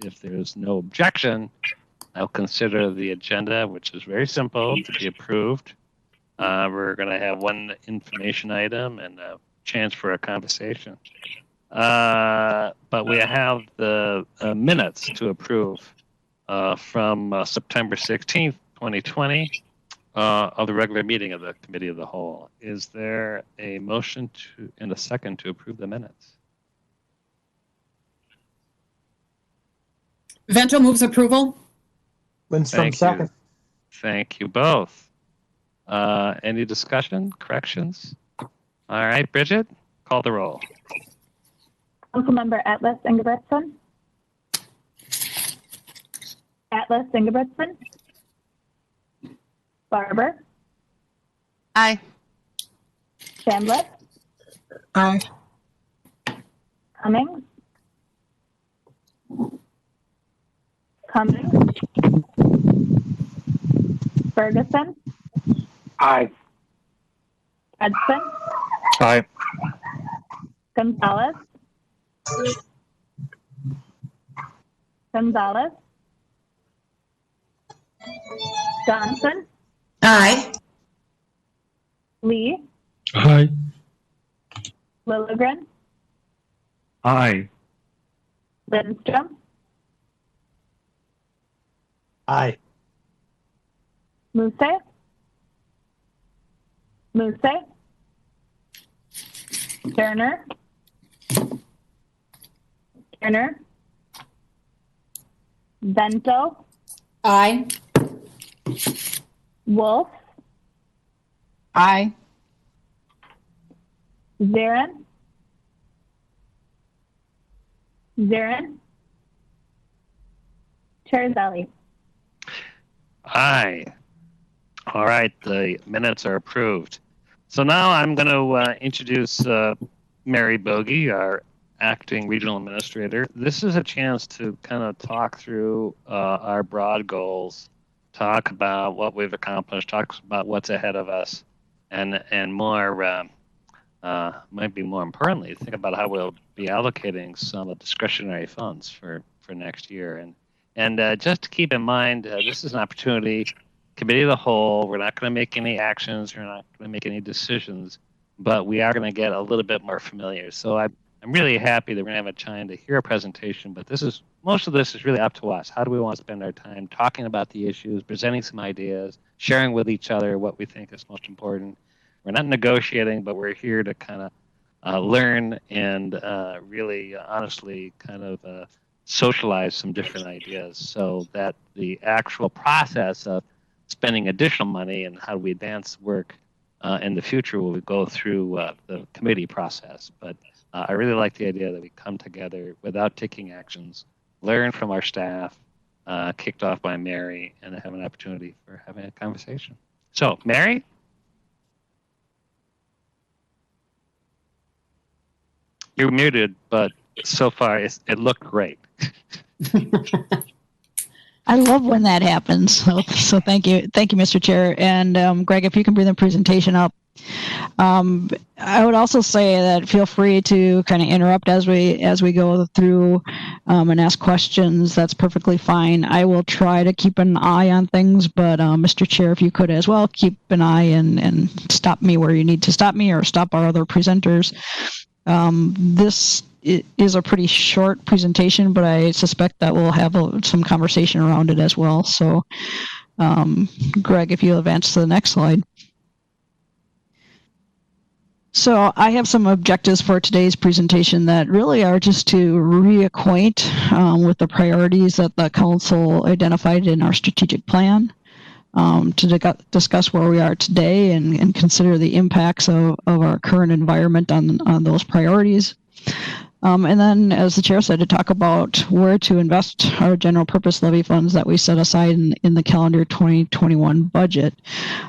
if there's no objection, I'll consider the agenda, which is very simple, to be approved. We're going to have one information item and a chance for a conversation. But we have the minutes to approve from September 16th, 2020, of the regular meeting of the Committee of the Whole. Is there a motion and a second to approve the minutes? Vento moves approval. Lindstrom second. Thank you both. Any discussion, corrections? All right, Bridget, call the roll. Councilmember Atlas Ingebrigtsen. Atlas Ingebrigtsen. Barber. Aye. Chambliss. Aye. Cummings. Cummings. Ferguson. Aye. Edson. Aye. Gonzalez. Gonzalez. Johnson. Aye. Lee. Aye. Lilligren. Aye. Lindstrom. Aye. Muse. Muse. Turner. Turner. Vento. Aye. Wolf. Aye. Zarin. Zarin. Chair Zelli. Aye. All right, the minutes are approved. So now I'm going to introduce Mary Bogey, our acting regional administrator. This is a chance to kind of talk through our broad goals, talk about what we've accomplished, talk about what's ahead of us, and more, might be more importantly, think about how we'll be allocating some discretionary funds for next year. And just to keep in mind, this is an opportunity, Committee of the Whole, we're not going to make any actions, we're not going to make any decisions, but we are going to get a little bit more familiar. So I'm really happy that we're going to have a time to hear a presentation, but most of this is really up to us. How do we want to spend our time talking about the issues, presenting some ideas, sharing with each other what we think is most important? We're not negotiating, but we're here to kind of learn and really honestly kind of socialize some different ideas so that the actual process of spending additional money and how we advance work in the future will go through the committee process. But I really like the idea that we come together without taking actions, learn from our staff, kicked off by Mary, and have an opportunity for having a conversation. So, Mary? You're muted, but so far it looked great. I love when that happens. So thank you, Mr. Chair. And Greg, if you can bring the presentation up. I would also say that feel free to kind of interrupt as we go through and ask questions. That's perfectly fine. I will try to keep an eye on things, but Mr. Chair, if you could as well, keep an eye and stop me where you need to stop me or stop our other presenters. This is a pretty short presentation, but I suspect that we'll have some conversation around it as well. So, Greg, if you'll advance to the next slide. So I have some objectives for today's presentation that really are just to reacquaint with the priorities that the council identified in our strategic plan, to discuss where we are today and consider the impacts of our current environment on those priorities. And then, as the chair said, to talk about where to invest our general purpose levy funds that we set aside in the calendar 2021 budget.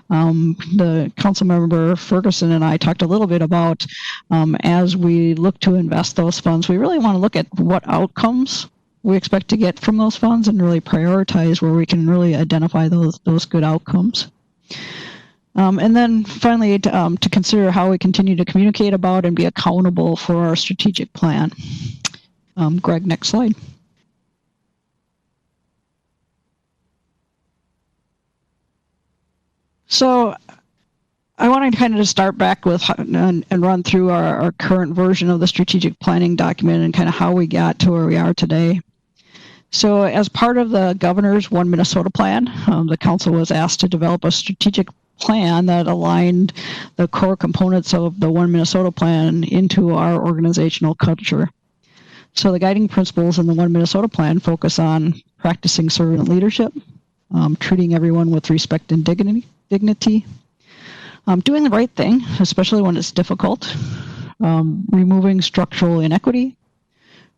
The council member Ferguson and I talked a little bit about as we look to invest those funds, we really want to look at what outcomes we expect to get from those funds and really prioritize where we can really identify those good outcomes. And then finally, to consider how we continue to communicate about and be accountable for our strategic plan. Greg, next slide. So I want to kind of just start back with and run through our current version of the strategic planning document and kind of how we got to where we are today. So as part of the governor's One Minnesota plan, the council was asked to develop a strategic plan that aligned the core components of the One Minnesota plan into our organizational culture. So the guiding principles in the One Minnesota plan focus on practicing servant leadership, treating everyone with respect and dignity, doing the right thing, especially when it's difficult, removing structural inequity,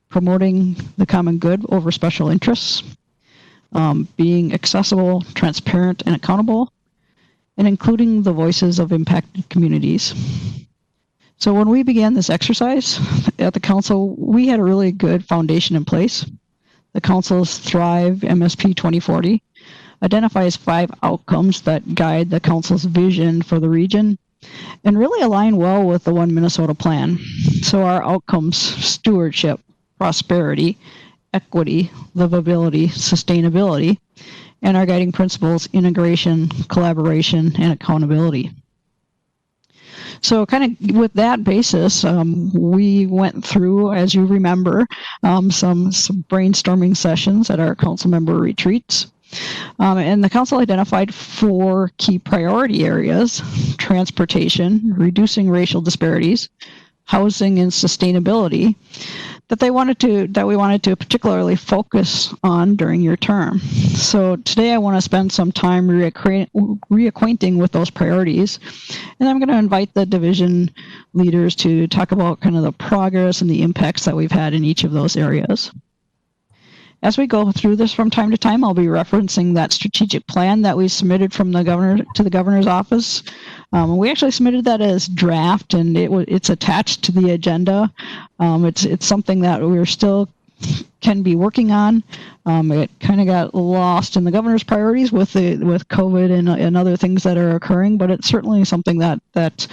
promoting the common good over special interests, being accessible, transparent, and accountable, and including the voices of impacted communities. So when we began this exercise at the council, we had a really good foundation in place. The council's Thrive MSP 2040 identifies 5 outcomes that guide the council's vision for the region and really align well with the One Minnesota plan. So our outcomes: stewardship, prosperity, equity, livability, sustainability, and our guiding principles: integration, collaboration, and accountability. So kind of with that basis, we went through, as you remember, some brainstorming sessions at our council member retreats. And the council identified 4 key priority areas: transportation, reducing racial disparities, housing, and sustainability, that we wanted to particularly focus on during your term. So today I want to spend some time reacquainting with those priorities, and I'm going to invite the division leaders to talk about kind of the progress and the impacts that we've had in each of those areas. As we go through this from time to time, I'll be referencing that strategic plan that we submitted from the governor to the governor's office. We actually submitted that as draft, and it's attached to the agenda. It's something that we're still can be working on. It kind of got lost in the governor's priorities with COVID and other things that are occurring, but it's certainly something that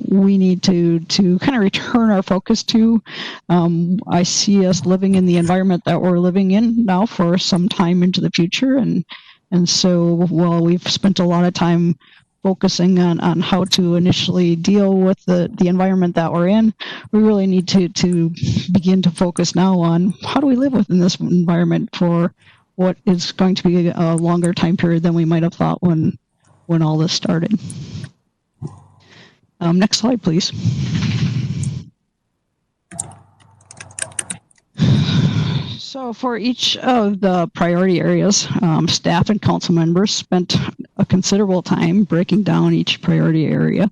we need to kind of return our focus to. I see us living in the environment that we're living in now for some time into the future, and so while we've spent a lot of time focusing on how to initially deal with the environment that we're in, we really need to begin to focus now on how do we live within this environment for what is going to be a longer time period than we might have thought when all this started. Next slide, please. So for each of the priority areas, staff and council members spent a considerable time breaking down each priority area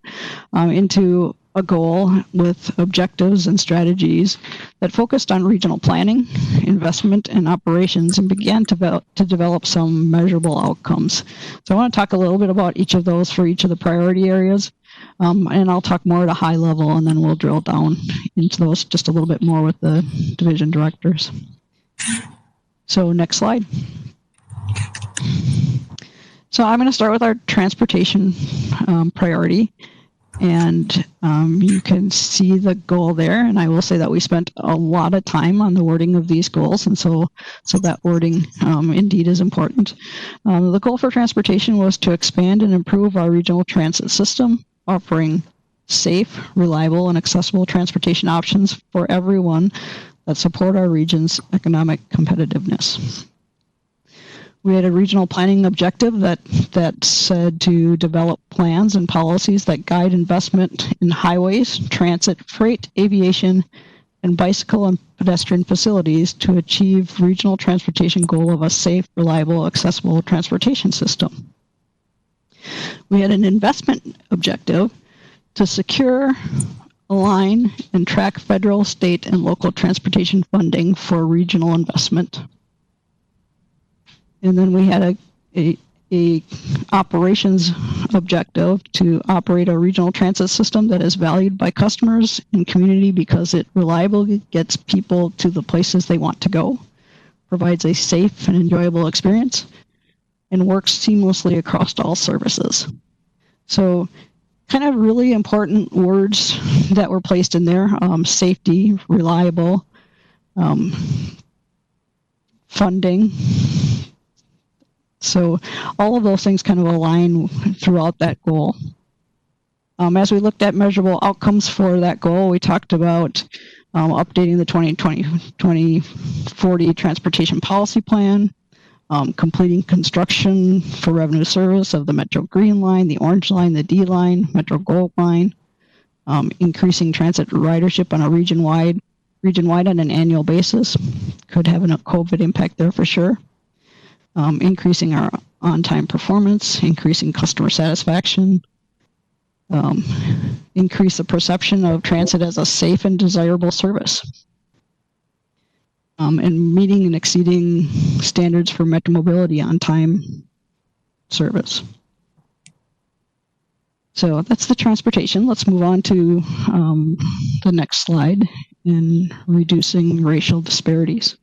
into a goal with objectives and strategies that focused on regional planning, investment, and operations, and began to develop some measurable outcomes. So I want to talk a little bit about each of those for each of the priority areas, and I'll talk more at a high level, and then we'll drill down into those just a little bit more with the division directors. So next slide. So I'm going to start with our transportation priority, and you can see the goal there. And I will say that we spent a lot of time on the wording of these goals, and so that wording indeed is important. The goal for transportation was to expand and improve our regional transit system, offering safe, reliable, and accessible transportation options for everyone that support our region's economic competitiveness. We had a regional planning objective that said to develop plans and policies that guide investment in highways, transit, freight, aviation, and bicycle and pedestrian facilities to achieve regional transportation goal of a safe, reliable, accessible transportation system. We had an investment objective to secure, align, and track federal, state, and local transportation funding for regional investment. And then we had a operations objective to operate a regional transit system that is valued by customers and community because it reliably gets people to the places they want to go, provides a safe and enjoyable experience, and works seamlessly across all services. So kind of really important words that were placed in there: safety, reliable, funding, So all of those things kind of align throughout that goal. As we looked at measurable outcomes for that goal, we talked about updating the 2020-2040 Transportation Policy Plan, completing construction for revenue service of the Metro Green Line, the Orange Line, the D Line, Metro Gold Line, increasing transit ridership on a region-wide on an annual basis. Could have a COVID impact there for sure. Increasing our on-time performance, increasing customer satisfaction, increase the perception of transit as a safe and desirable service, and meeting and exceeding standards for metro mobility on-time service. So that's the transportation. Let's move on to the next slide in reducing racial disparities.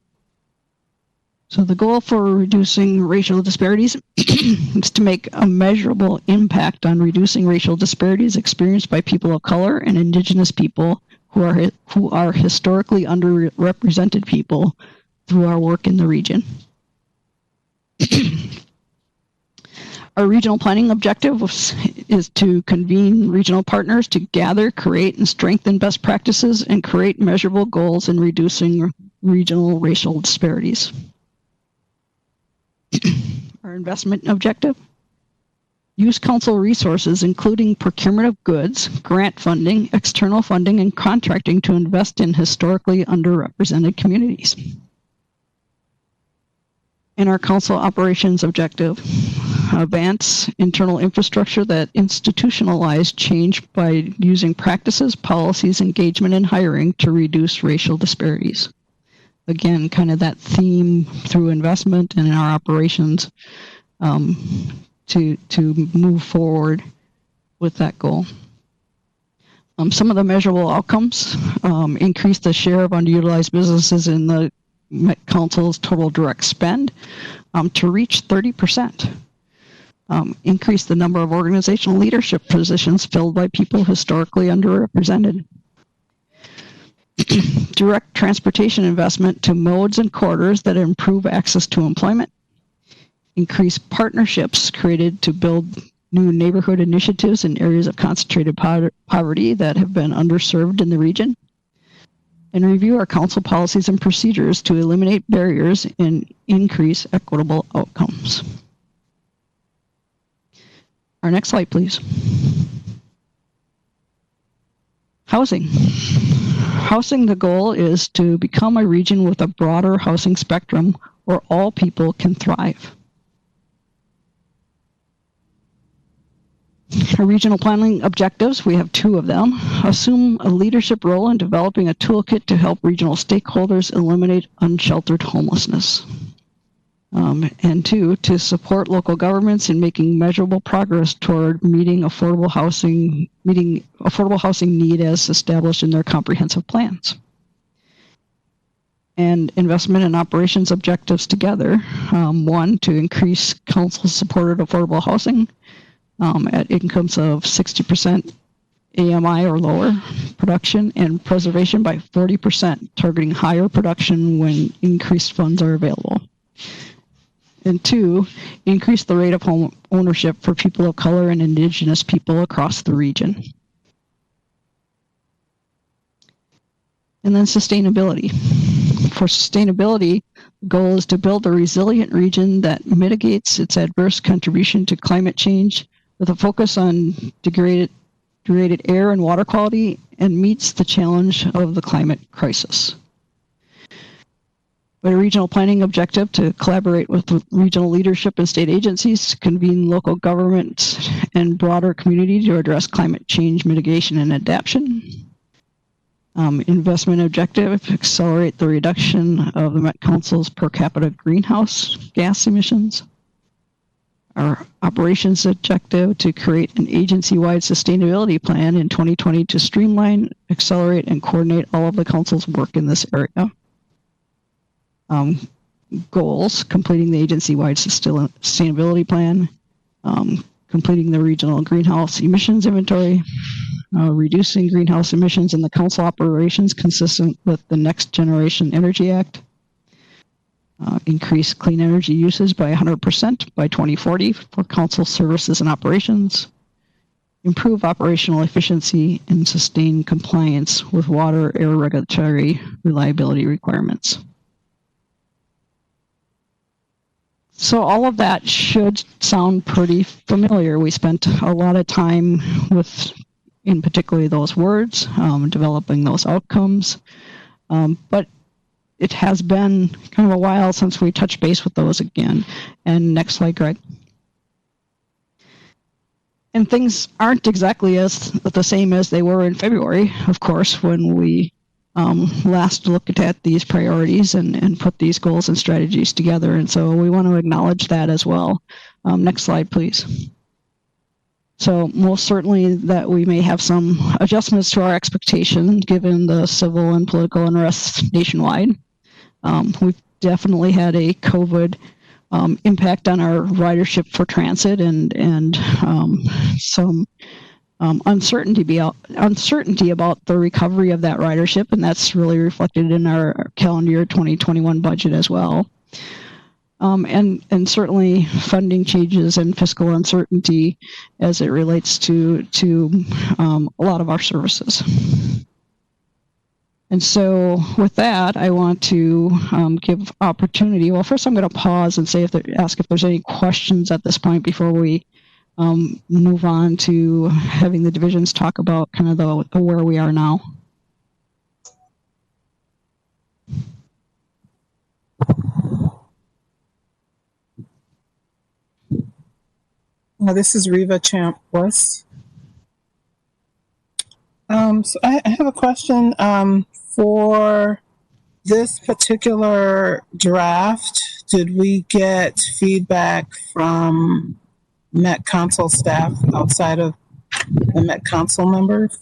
So the goal for reducing racial disparities is to make a measurable impact on reducing racial disparities experienced by people of color and Indigenous people who are historically underrepresented people through our work in the region. Our regional planning objective is to convene regional partners to gather, create, and strengthen best practices and create measurable goals in reducing regional racial disparities. Our investment objective: use council resources, including procurement of goods, grant funding, external funding, and contracting to invest in historically underrepresented communities. And our council operations objective: advance internal infrastructure that institutionalize change by using practices, policies, engagement, and hiring to reduce racial disparities. Again, kind of that theme through investment and in our operations to move forward with that goal. Some of the measurable outcomes: increase the share of underutilized businesses in the Met Council's total direct spend to reach 30%. Increase the number of organizational leadership positions filled by people historically underrepresented. Direct transportation investment to modes and corridors that improve access to employment. Increase partnerships created to build new neighborhood initiatives in areas of concentrated poverty that have been underserved in the region. And review our council policies and procedures to eliminate barriers and increase equitable outcomes. Our next slide, please. Housing. Housing, the goal is to become a region with a broader housing spectrum where all people can thrive. Our regional planning objectives, we have 2 of them. Assume a leadership role in developing a toolkit to help regional stakeholders eliminate unsheltered homelessness. And 2, to support local governments in making measurable progress toward meeting affordable housing need as established in their comprehensive plans. And investment and operations objectives together: 1, to increase council-supported affordable housing at incomes of 60% AMI or lower, production and preservation by 40%, targeting higher production when increased funds are available. And 2, increase the rate of home ownership for people of color and Indigenous people across the region. And then sustainability. For sustainability, the goal is to build a resilient region that mitigates its adverse contribution to climate change with a focus on degraded air and water quality and meets the challenge of the climate crisis. But a regional planning objective to collaborate with regional leadership and state agencies, convene local governments and broader community to address climate change mitigation and adaptation. Investment objective, accelerate the reduction of the Met Council's per capita greenhouse gas emissions. Our operations objective to create an agency-wide sustainability plan in 2020 to streamline, accelerate, and coordinate all of the council's work in this area. Goals: completing the agency-wide sustainability plan, completing the regional greenhouse emissions inventory, reducing greenhouse emissions in the council operations consistent with the Next Generation Energy Act, increase clean energy uses by 100% by 2040 for council services and operations, improve operational efficiency, and sustain compliance with water air regulatory reliability requirements. So all of that should sound pretty familiar. We spent a lot of time with, in particularly those words, developing those outcomes, but it has been kind of a while since we touched base with those again. And next slide, Greg. And things aren't exactly as the same as they were in February, of course, when we last looked at these priorities and put these goals and strategies together. And so we want to acknowledge that as well. Next slide, please. So most certainly that we may have some adjustments to our expectations given the civil and political unrest nationwide. We've definitely had a COVID impact on our ridership for transit and some uncertainty about the recovery of that ridership, and that's really reflected in our calendar year 2021 budget as well. And certainly funding changes and fiscal uncertainty as it relates to a lot of our services. And so with that, I want to give opportunity. Well, first I'm going to pause and ask if there's any questions at this point before we move on to having the divisions talk about kind of the where we are now. Well, this is Reva Champ-Bliss. So I have a question for this particular draft. Did we get feedback from Met Council staff outside of the Met Council members?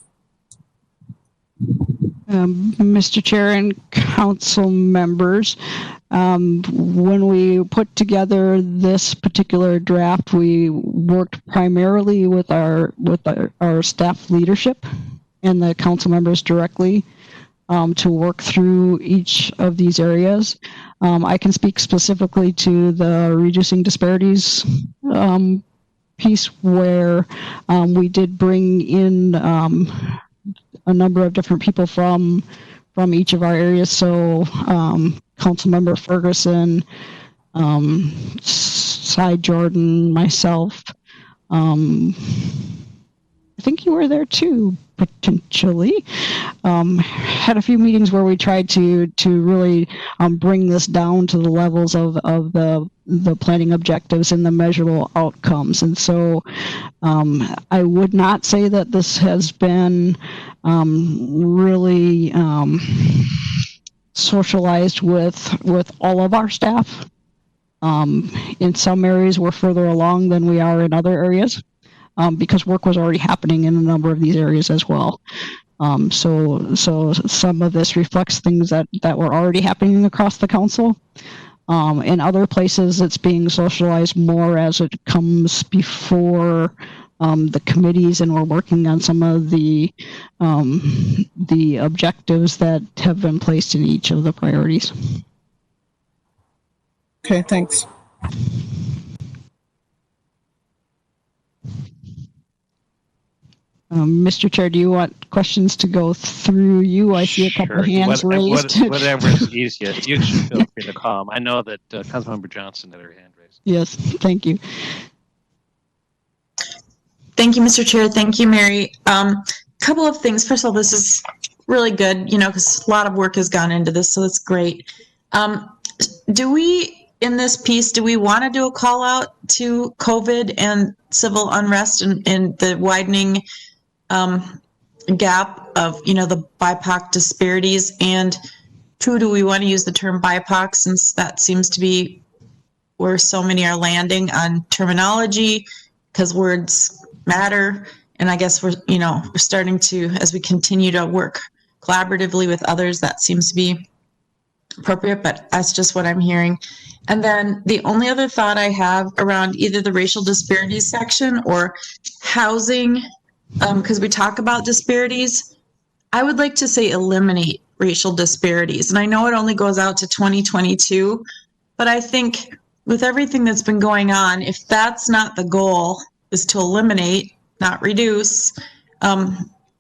Mr. Chair and council members, when we put together this particular draft, we worked primarily with our staff leadership and the council members directly to work through each of these areas. I can speak specifically to the reducing disparities piece where we did bring in a number of different people from each of our areas. So Councilmember Ferguson, Cy Jordan, myself. I think you were there too, potentially. Had a few meetings where we tried to really bring this down to the levels of the planning objectives and the measurable outcomes. And so I would not say that this has been really socialized with all of our staff. In some areas, we're further along than we are in other areas because work was already happening in a number of these areas as well. So some of this reflects things that were already happening across the council. In other places, it's being socialized more as it comes before the committees, and we're working on some of the objectives that have been placed in each of the priorities. Okay, thanks. Mr. Chair, do you want questions to go through you? I see a couple of hands raised. Whatever is easiest. You should feel free to call. I know that Councilmember Johnson had her hand raised. Yes, thank you. Thank you, Mr. Chair. Thank you, Mary. Couple of things. First of all, this is really good, because a lot of work has gone into this, so that's great. Do we, in this piece, do we want to do a call out to COVID and civil unrest and the widening gap of, the BIPOC disparities? And two, do we want to use the term BIPOC since that seems to be where so many are landing on terminology, because words matter? And I guess we're starting to, as we continue to work collaboratively with others, that seems to be appropriate, but that's just what I'm hearing. And then the only other thought I have around either the racial disparities section or housing, because we talk about disparities, I would like to say eliminate racial disparities. And I know it only goes out to 2022, But I think with everything that's been going on, if that's not the goal, is to eliminate, not reduce,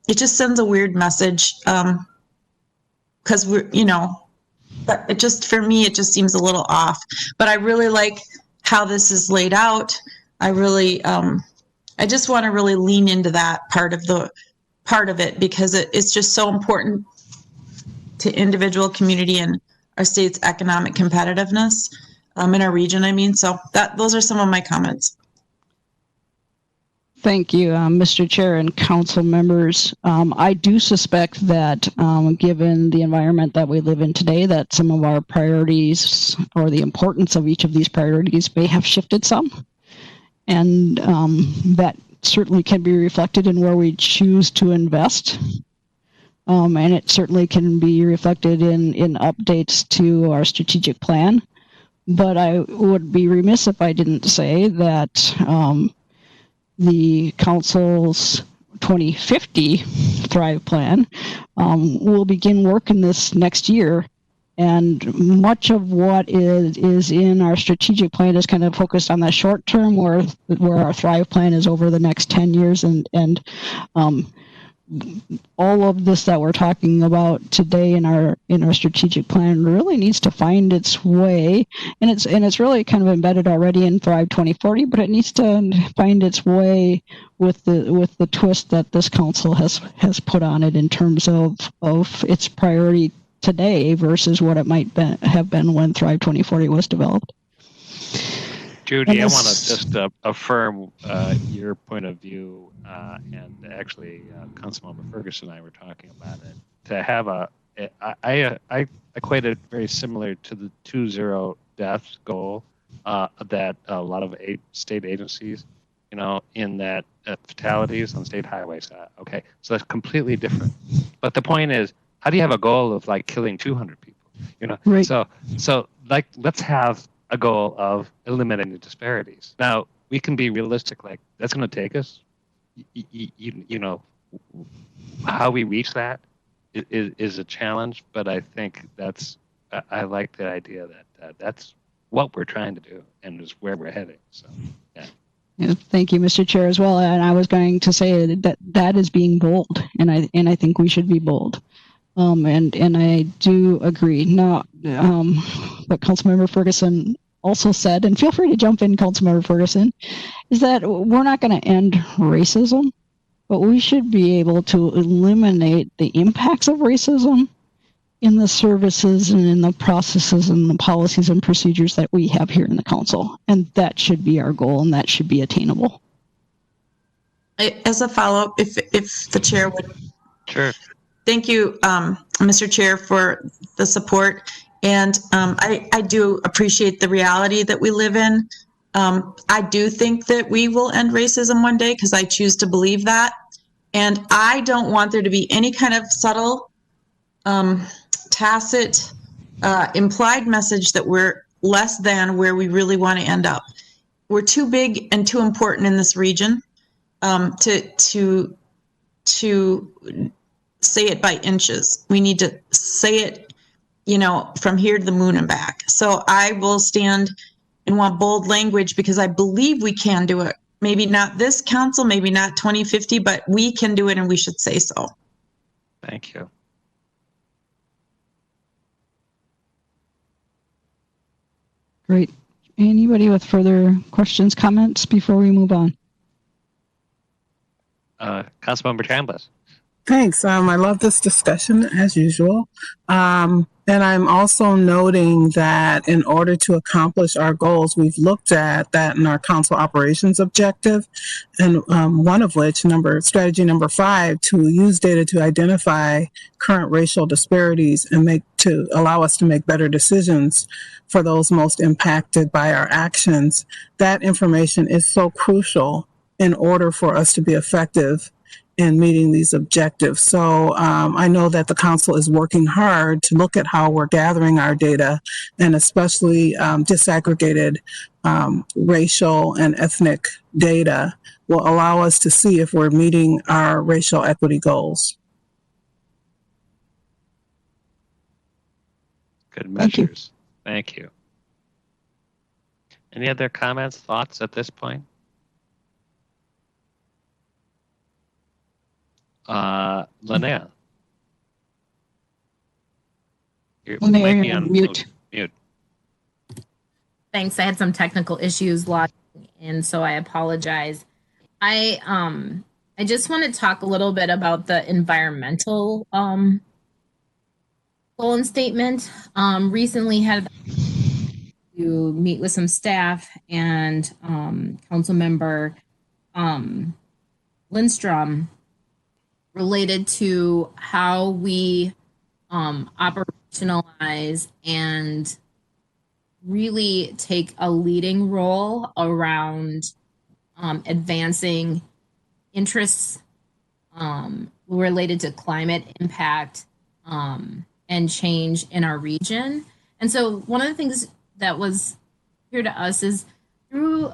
it just sends a weird message. Because we're, but it just, for me, it just seems a little off. But I really like how this is laid out. I really, I just want to really lean into that part of it because it's just so important to individual, community, and our state's economic competitiveness in our region. I mean, so those are some of my comments. Thank you, Mr. Chair and council members. I do suspect that given the environment that we live in today, that some of our priorities or the importance of each of these priorities may have shifted some. And that certainly can be reflected in where we choose to invest. And it certainly can be reflected in updates to our strategic plan. But I would be remiss if I didn't say that the council's 2050 Thrive Plan will begin work in this next year. And much of what is in our strategic plan is kind of focused on the short term, where our Thrive Plan is over the next 10 years. And all of this that we're talking about today in our strategic plan really needs to find its way, and it's really kind of embedded already in Thrive 2040, but it needs to find its way with the twist that this council has put on it in terms of its priority today versus what it might have been when Thrive 2040 was developed. Judy, I want to just affirm your point of view, and actually, Councilmember Ferguson and I were talking about it. To have I equate it very similar to the 2-0 deaths goal that a lot of state agencies, in that fatalities on state highways. Okay, so that's completely different. But the point is, how do you have a goal of like killing 200 people? Right. So like let's have a goal of eliminating the disparities. Now, we can be realistic, like that's going to take us, how we reach that is a challenge, but I think I like the idea that that's what we're trying to do and is where we're heading. So, yeah. Yeah, thank you, Mr. Chair, as well. And I was going to say that is being bold, and I think we should be bold. And I do agree. Now, what Councilmember Ferguson also said, and feel free to jump in, Councilmember Ferguson, is that we're not going to end racism, but we should be able to eliminate the impacts of racism in the services and in the processes and the policies and procedures that we have here in the council. And that should be our goal, and that should be attainable. As a follow-up, if the chair would. Sure. Thank you, Mr. Chair, for the support. And I do appreciate the reality that we live in. I do think that we will end racism one day because I choose to believe that. And I don't want there to be any kind of subtle, tacit, implied message that we're less than where we really want to end up. We're too big and too important in this region to say it by inches. We need to say it, from here to the moon and back. So I will stand and want bold language because I believe we can do it. Maybe not this council, maybe not 2050, but we can do it and we should say so. Thank you. Great. Anybody with further questions, comments before we move on? Councilmember Chambliss. Thanks. I love this discussion as usual. And I'm also noting that in order to accomplish our goals, we've looked at that in our council operations objective, and one of which, strategy number 5, to use data to identify current racial disparities and to allow us to make better decisions for those most impacted by our actions. That information is so crucial in order for us to be effective in meeting these objectives. So I know that the council is working hard to look at how we're gathering our data, and especially disaggregated racial and ethnic data will allow us to see if we're meeting our racial equity goals. Good measures. Thank you. Any other comments, thoughts at this point? Linnea. You Linnea, might be you're on on mute. Mute. Thanks. I had some technical issues logging in, so I apologize. I just want to talk a little bit about the environmental goal and statement. Recently had to meet with some staff and council member Lindstrom related to how we operationalize and really take a leading role around advancing interests related to climate impact and change in our region. And so one of the things that was clear to us is through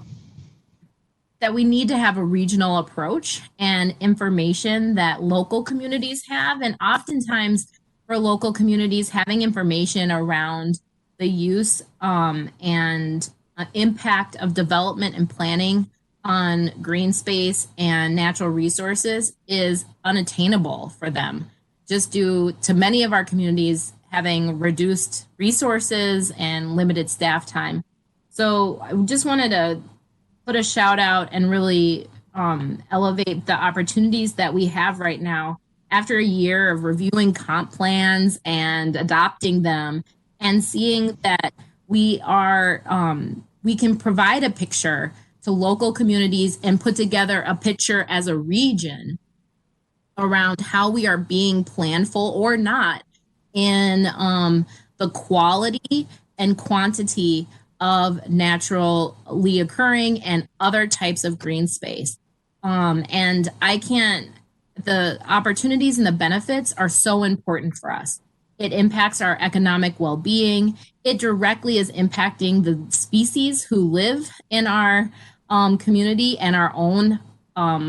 that we need to have a regional approach and information that local communities have. And oftentimes for local communities, having information around the use and impact of development and planning on green space and natural resources is unattainable for them, just due to many of our communities having reduced resources and limited staff time. So I just wanted to put a shout out and really elevate the opportunities that we have right now after a year of reviewing comp plans and adopting them and seeing that we can provide a picture to local communities and put together a picture as a region around how we are being planful or not in the quality and quantity of naturally occurring and other types of green space. And the opportunities and the benefits are so important for us. It impacts our economic well-being. It directly is impacting the species who live in our community and our own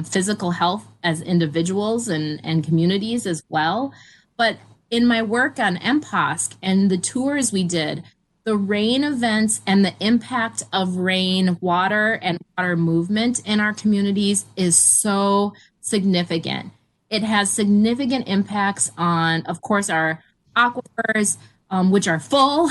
physical health as individuals and communities as well. But in my work on MPOSC and the tours we did, the rain events and the impact of rain, water, and water movement in our communities is so significant. It has significant impacts on, of course, our aquifers, which are full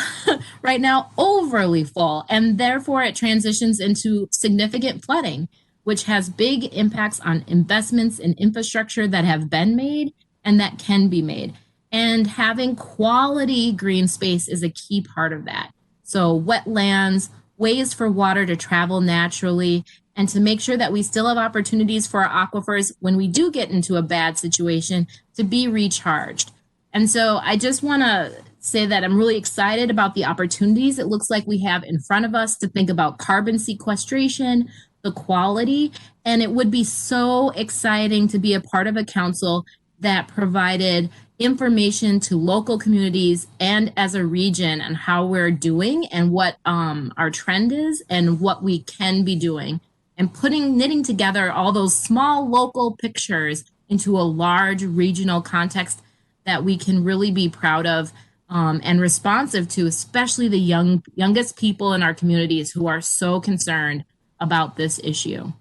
right now, overly full, and therefore it transitions into significant flooding, which has big impacts on investments in infrastructure that have been made and that can be made. And having quality green space is a key part of that. So wetlands, ways for water to travel naturally, and to make sure that we still have opportunities for our aquifers when we do get into a bad situation to be recharged. And so I just want to say that I'm really excited about the opportunities it looks like we have in front of us to think about carbon sequestration, the quality, and it would be so exciting to be a part of a council that provided information to local communities and as a region on how we're doing and what our trend is and what we can be doing, and knitting together all those small local pictures into a large regional context that we can really be proud of and responsive to, especially the youngest people in our communities who are so concerned about this issue.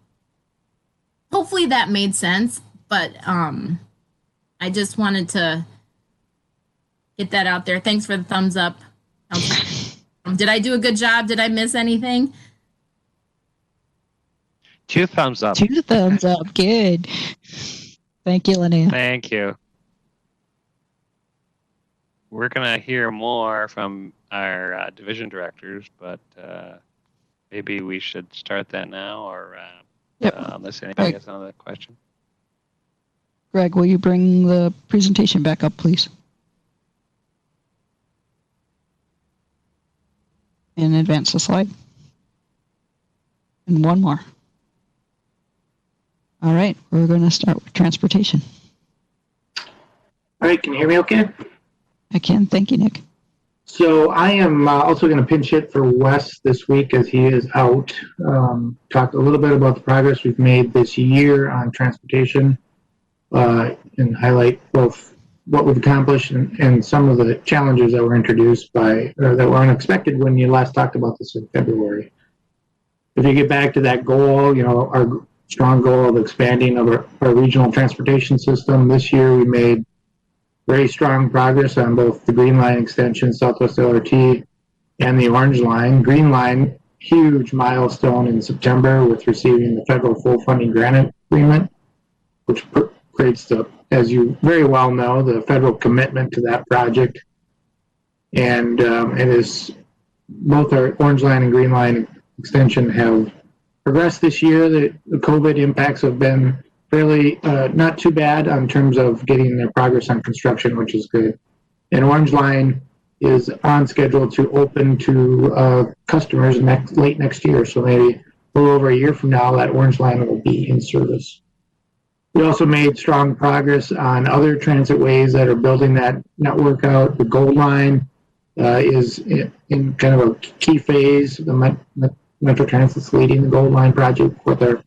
Hopefully that made sense, but I just wanted to get that out there. Thanks for the thumbs up. Did I do a good job? Did I miss anything? 2 thumbs up. 2 thumbs up. Good. Thank you, Linnea. Thank you. We're going to hear more from our division directors, but maybe we should start that now, or unless anybody has another question. Greg, will you bring the presentation back up, please? And advance the slide. And one more. All right, we're going to start with transportation. All right, can you hear me okay? I can. Thank you, Nick. So I am also going to pinch hit for Wes this week as he is out. Talk a little bit about the progress we've made this year on transportation and highlight both what we've accomplished and some of the challenges that were introduced that were unexpected when you last talked about this in February. if you get back to that goal, our strong goal of expanding of our regional transportation system, this year we made very strong progress on both the Green Line extension, Southwest LRT, and the Orange Line. Green Line, huge milestone in September with receiving the federal full funding grant agreement, which creates as you very well know, the federal commitment to that project. And it is both our Orange Line and Green Line extension have progressed this year. The COVID impacts have been fairly not too bad in terms of getting their progress on construction, which is good. And Orange Line is on schedule to open to customers late next year. So maybe a little over a year from now, that Orange Line will be in service. We also made strong progress on other transit ways that are building that network out. The Gold Line is in kind of a key phase. The Metro Transit's leading the Gold Line project with our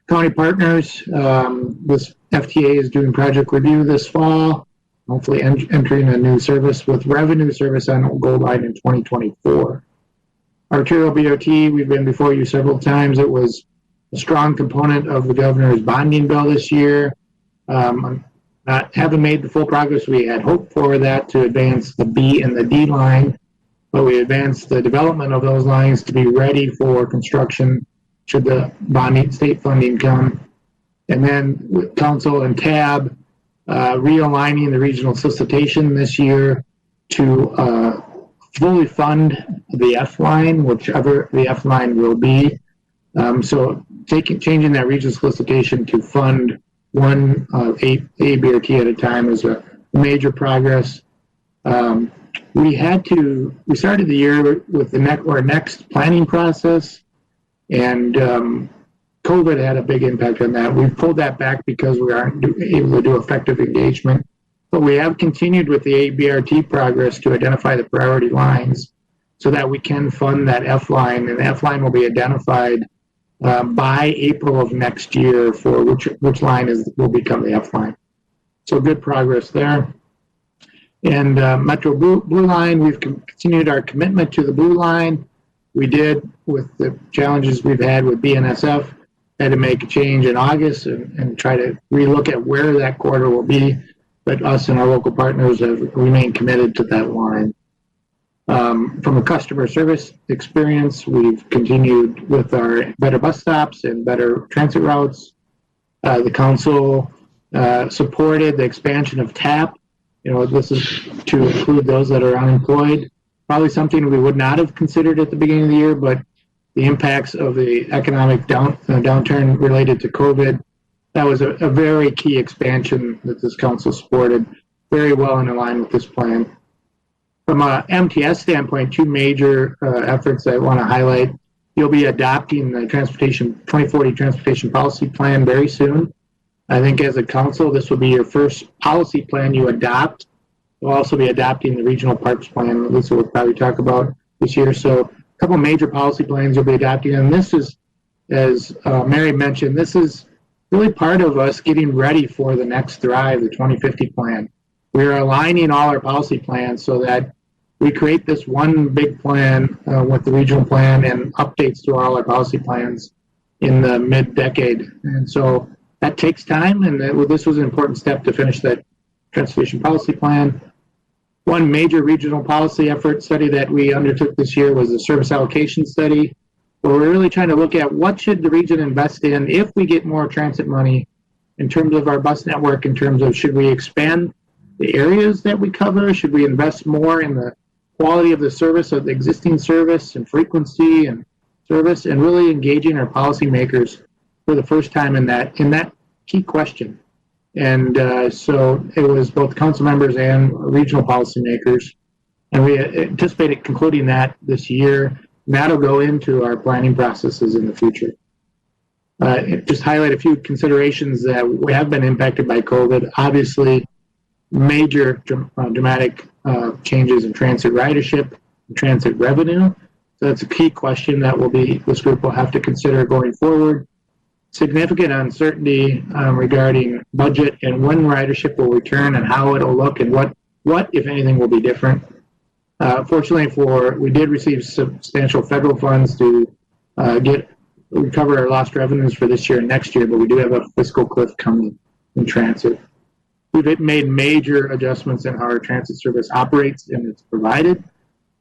county partners. This FTA is doing project review this fall, hopefully entering a new service with revenue service on Gold Line in 2024. Arterial BOT, we've been before you several times. It was a strong component of the governor's bonding bill this year. Haven't made the full progress we had hoped for that to advance the B and the D line, but we advanced the development of those lines to be ready for construction should the bonding state funding come. And then with council and TAB realigning the regional solicitation this year to fully fund the F line, whichever the F line will be. So changing that regional solicitation to fund one ABRT at a time is a major progress. We started the year with our next planning process, and COVID had a big impact on that. We've pulled that back because we aren't able to do effective engagement, but we have continued with the ABRT progress to identify the priority lines so that we can fund that F line, and the F line will be identified by April of next year for which line will become the F line. So good progress there. And Metro Blue Line, we've continued our commitment to the Blue Line. We did, with the challenges we've had with BNSF, had to make a change in August and try to relook at where that corridor will be. But us and our local partners have remained committed to that line. From a customer service experience, we've continued with our better bus stops and better transit routes. The council supported the expansion of TAP. This is to include those that are unemployed. Probably something we would not have considered at the beginning of the year, but the impacts of the economic downturn related to COVID, that was a very key expansion that this council supported, very well in line with this plan. From a MTS standpoint, two major efforts I want to highlight. You'll be adopting the 2040 Transportation Policy Plan very soon. I think as a council, this will be your first policy plan you adopt. We'll also be adopting the Regional Parks Plan. This we'll probably talk about this year. So a couple major policy plans you'll be adopting. And this is, as Mary mentioned, this is really part of us getting ready for the next Thrive, the 2050 plan. We are aligning all our policy plans so that we create this one big plan with the regional plan and updates to all our policy plans in the mid-decade. And so that takes time, and this was an important step to finish that transportation policy plan. One major regional policy effort study that we undertook this year was the service allocation study, where we're really trying to look at what should the region invest in if we get more transit money in terms of our bus network, in terms of should we expand the areas that we cover, should we invest more in the quality of the service, of the existing service and frequency and service, and really engaging our policymakers for the first time in that key question. And so it was both council members and regional policymakers, and we anticipated concluding that this year. And that'll go into our planning processes in the future. Just highlight a few considerations that we have been impacted by COVID. Obviously, major dramatic changes in transit ridership, and transit revenue. So that's a key question that this group will have to consider going forward. Significant uncertainty regarding budget and when ridership will return and how it'll look and what if anything, will be different. Fortunately, we did receive substantial federal funds to get recover our lost revenues for this year and next year, but we do have a fiscal cliff coming in transit. We've made major adjustments in how our transit service operates and it's provided,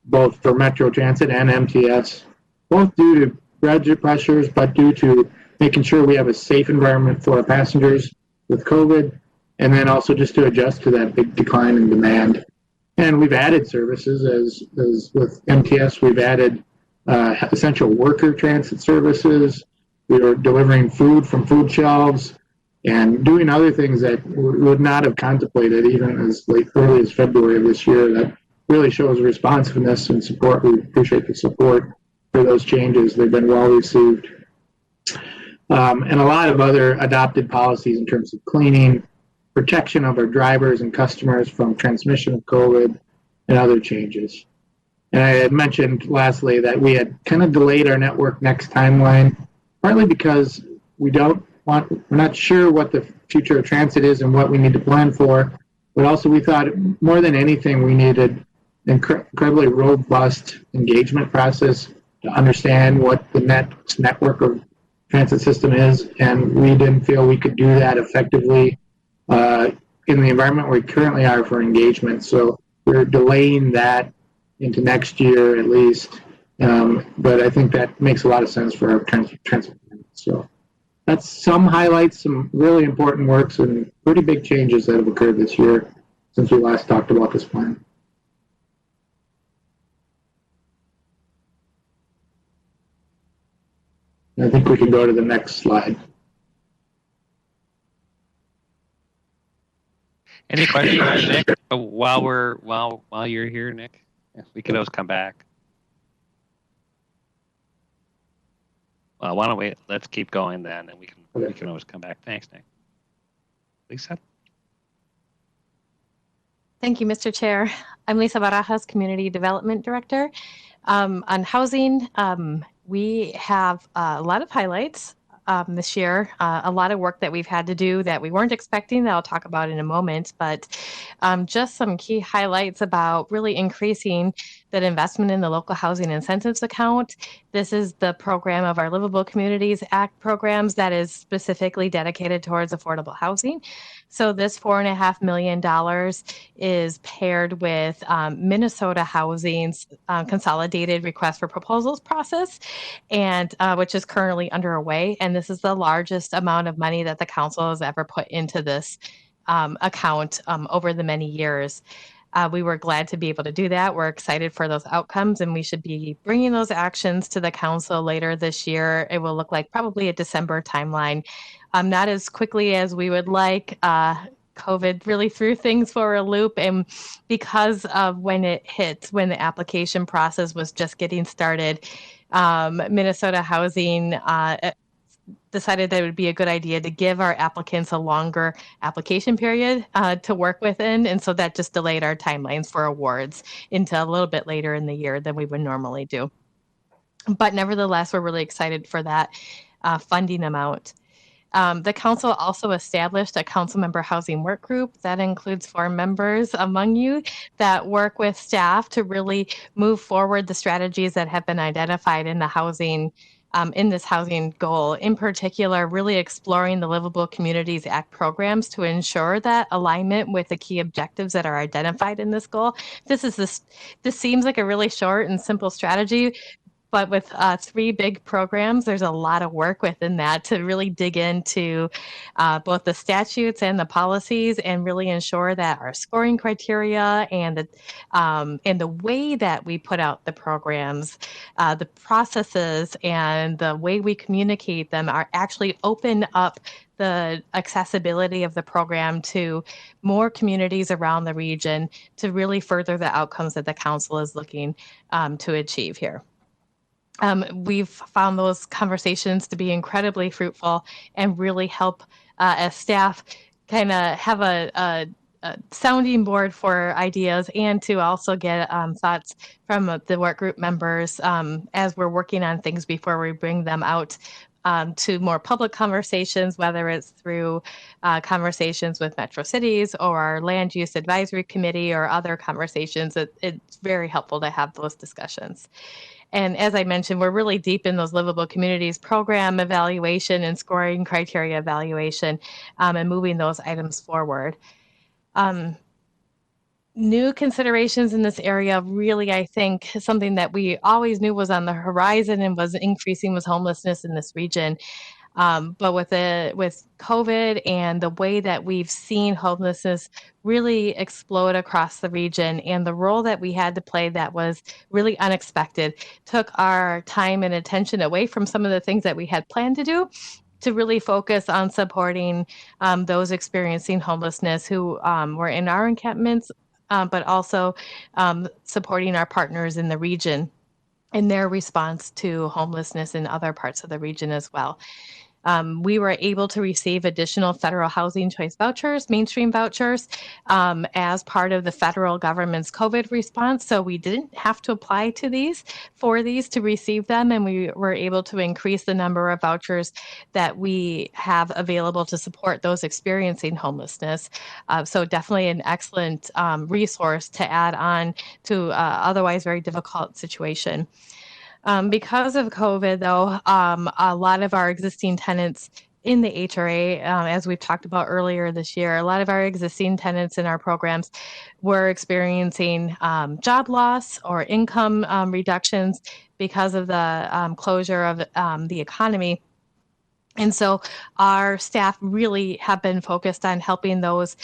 both for Metro Transit and MTS, both due to budget pressures, but due to making sure we have a safe environment for our passengers with COVID, and then also just to adjust to that big decline in demand. And we've added services as with MTS, we've added essential worker transit services. We are delivering food from food shelves and doing other things that we would not have contemplated even as early as February of this year. That really shows responsiveness and support. We appreciate the support for those changes. They've been well received. And a lot of other adopted policies in terms of cleaning, protection of our drivers and customers from transmission of COVID, and other changes. And I had mentioned lastly that we had kind of delayed our Network Next timeline, partly because we're not sure what the future of transit is and what we need to plan for, but also we thought more than anything we needed an incredibly robust engagement process to understand what the next network of transit system is, and we didn't feel we could do that effectively in the environment we currently are for engagement. So we're delaying that into next year at least, but I think that makes a lot of sense for our transit. So that's some highlights, some really important works and pretty big changes that have occurred this year since we last talked about this plan. I think we can go to the next slide. Any questions, Nick? While you're here, Nick, we could always come back. Well, why don't we? Let's keep going then, and we can always come back. Thanks, Nick. Lisa. Thank you, Mr. Chair. I'm Lisa Barajas, Community Development Director. On housing, we have a lot of highlights this year, a lot of work that we've had to do that we weren't expecting that I'll talk about in a moment, but just some key highlights about really increasing that investment in the local housing incentives account. This is the program of our Livable Communities Act programs that is specifically dedicated towards affordable housing. So this $4.5 million is paired with Minnesota Housing's consolidated request for proposals process, and which is currently underway. And this is the largest amount of money that the council has ever put into this account over the many years. We were glad to be able to do that. We're excited for those outcomes, and we should be bringing those actions to the council later this year. It will look like probably a December timeline. Not as quickly as we would like. COVID really threw things for a loop, and because of when it hit, when the application process was just getting started, Minnesota Housing decided that it would be a good idea to give our applicants a longer application period to work within. And so that just delayed our timelines for awards into a little bit later in the year than we would normally do. But nevertheless, we're really excited for that funding amount. The council also established a council member housing work group that includes 4 members among you that work with staff to really move forward the strategies that have been identified in the housing in this housing goal, in particular, really exploring the Livable Communities Act programs to ensure that alignment with the key objectives that are identified in this goal. This seems like a really short and simple strategy, but with 3 big programs, there's a lot of work within that to really dig into both the statutes and the policies and really ensure that our scoring criteria and the way that we put out the programs, the processes and the way we communicate them are actually open up the accessibility of the program to more communities around the region to really further the outcomes that the council is looking to achieve here. We've found those conversations to be incredibly fruitful and really help as staff kind of have a sounding board for ideas and to also get thoughts from the work group members as we're working on things before we bring them out to more public conversations, whether it's through conversations with Metro Cities or our Land Use Advisory Committee or other conversations. It's very helpful to have those discussions. And as I mentioned, we're really deep in those livable communities program evaluation and scoring criteria evaluation and moving those items forward. New considerations in this area really, I think, something that we always knew was on the horizon and was increasing was homelessness in this region. But with COVID and the way that we've seen homelessness really explode across the region and the role that we had to play that was really unexpected, took our time and attention away from some of the things that we had planned to do to really focus on supporting those experiencing homelessness who were in our encampments, but also supporting our partners in the region in their response to homelessness in other parts of the region as well. We were able to receive additional federal housing choice vouchers, mainstream vouchers, as part of the federal government's COVID response. So we didn't have to apply to these to receive them, and we were able to increase the number of vouchers that we have available to support those experiencing homelessness. So definitely an excellent resource to add on to otherwise very difficult situation. Because of COVID, though, a lot of our existing tenants in the HRA, as we've talked about earlier this year, a lot of our existing tenants in our programs were experiencing job loss or income reductions because of the closure of the economy. And so our staff really have been focused on helping those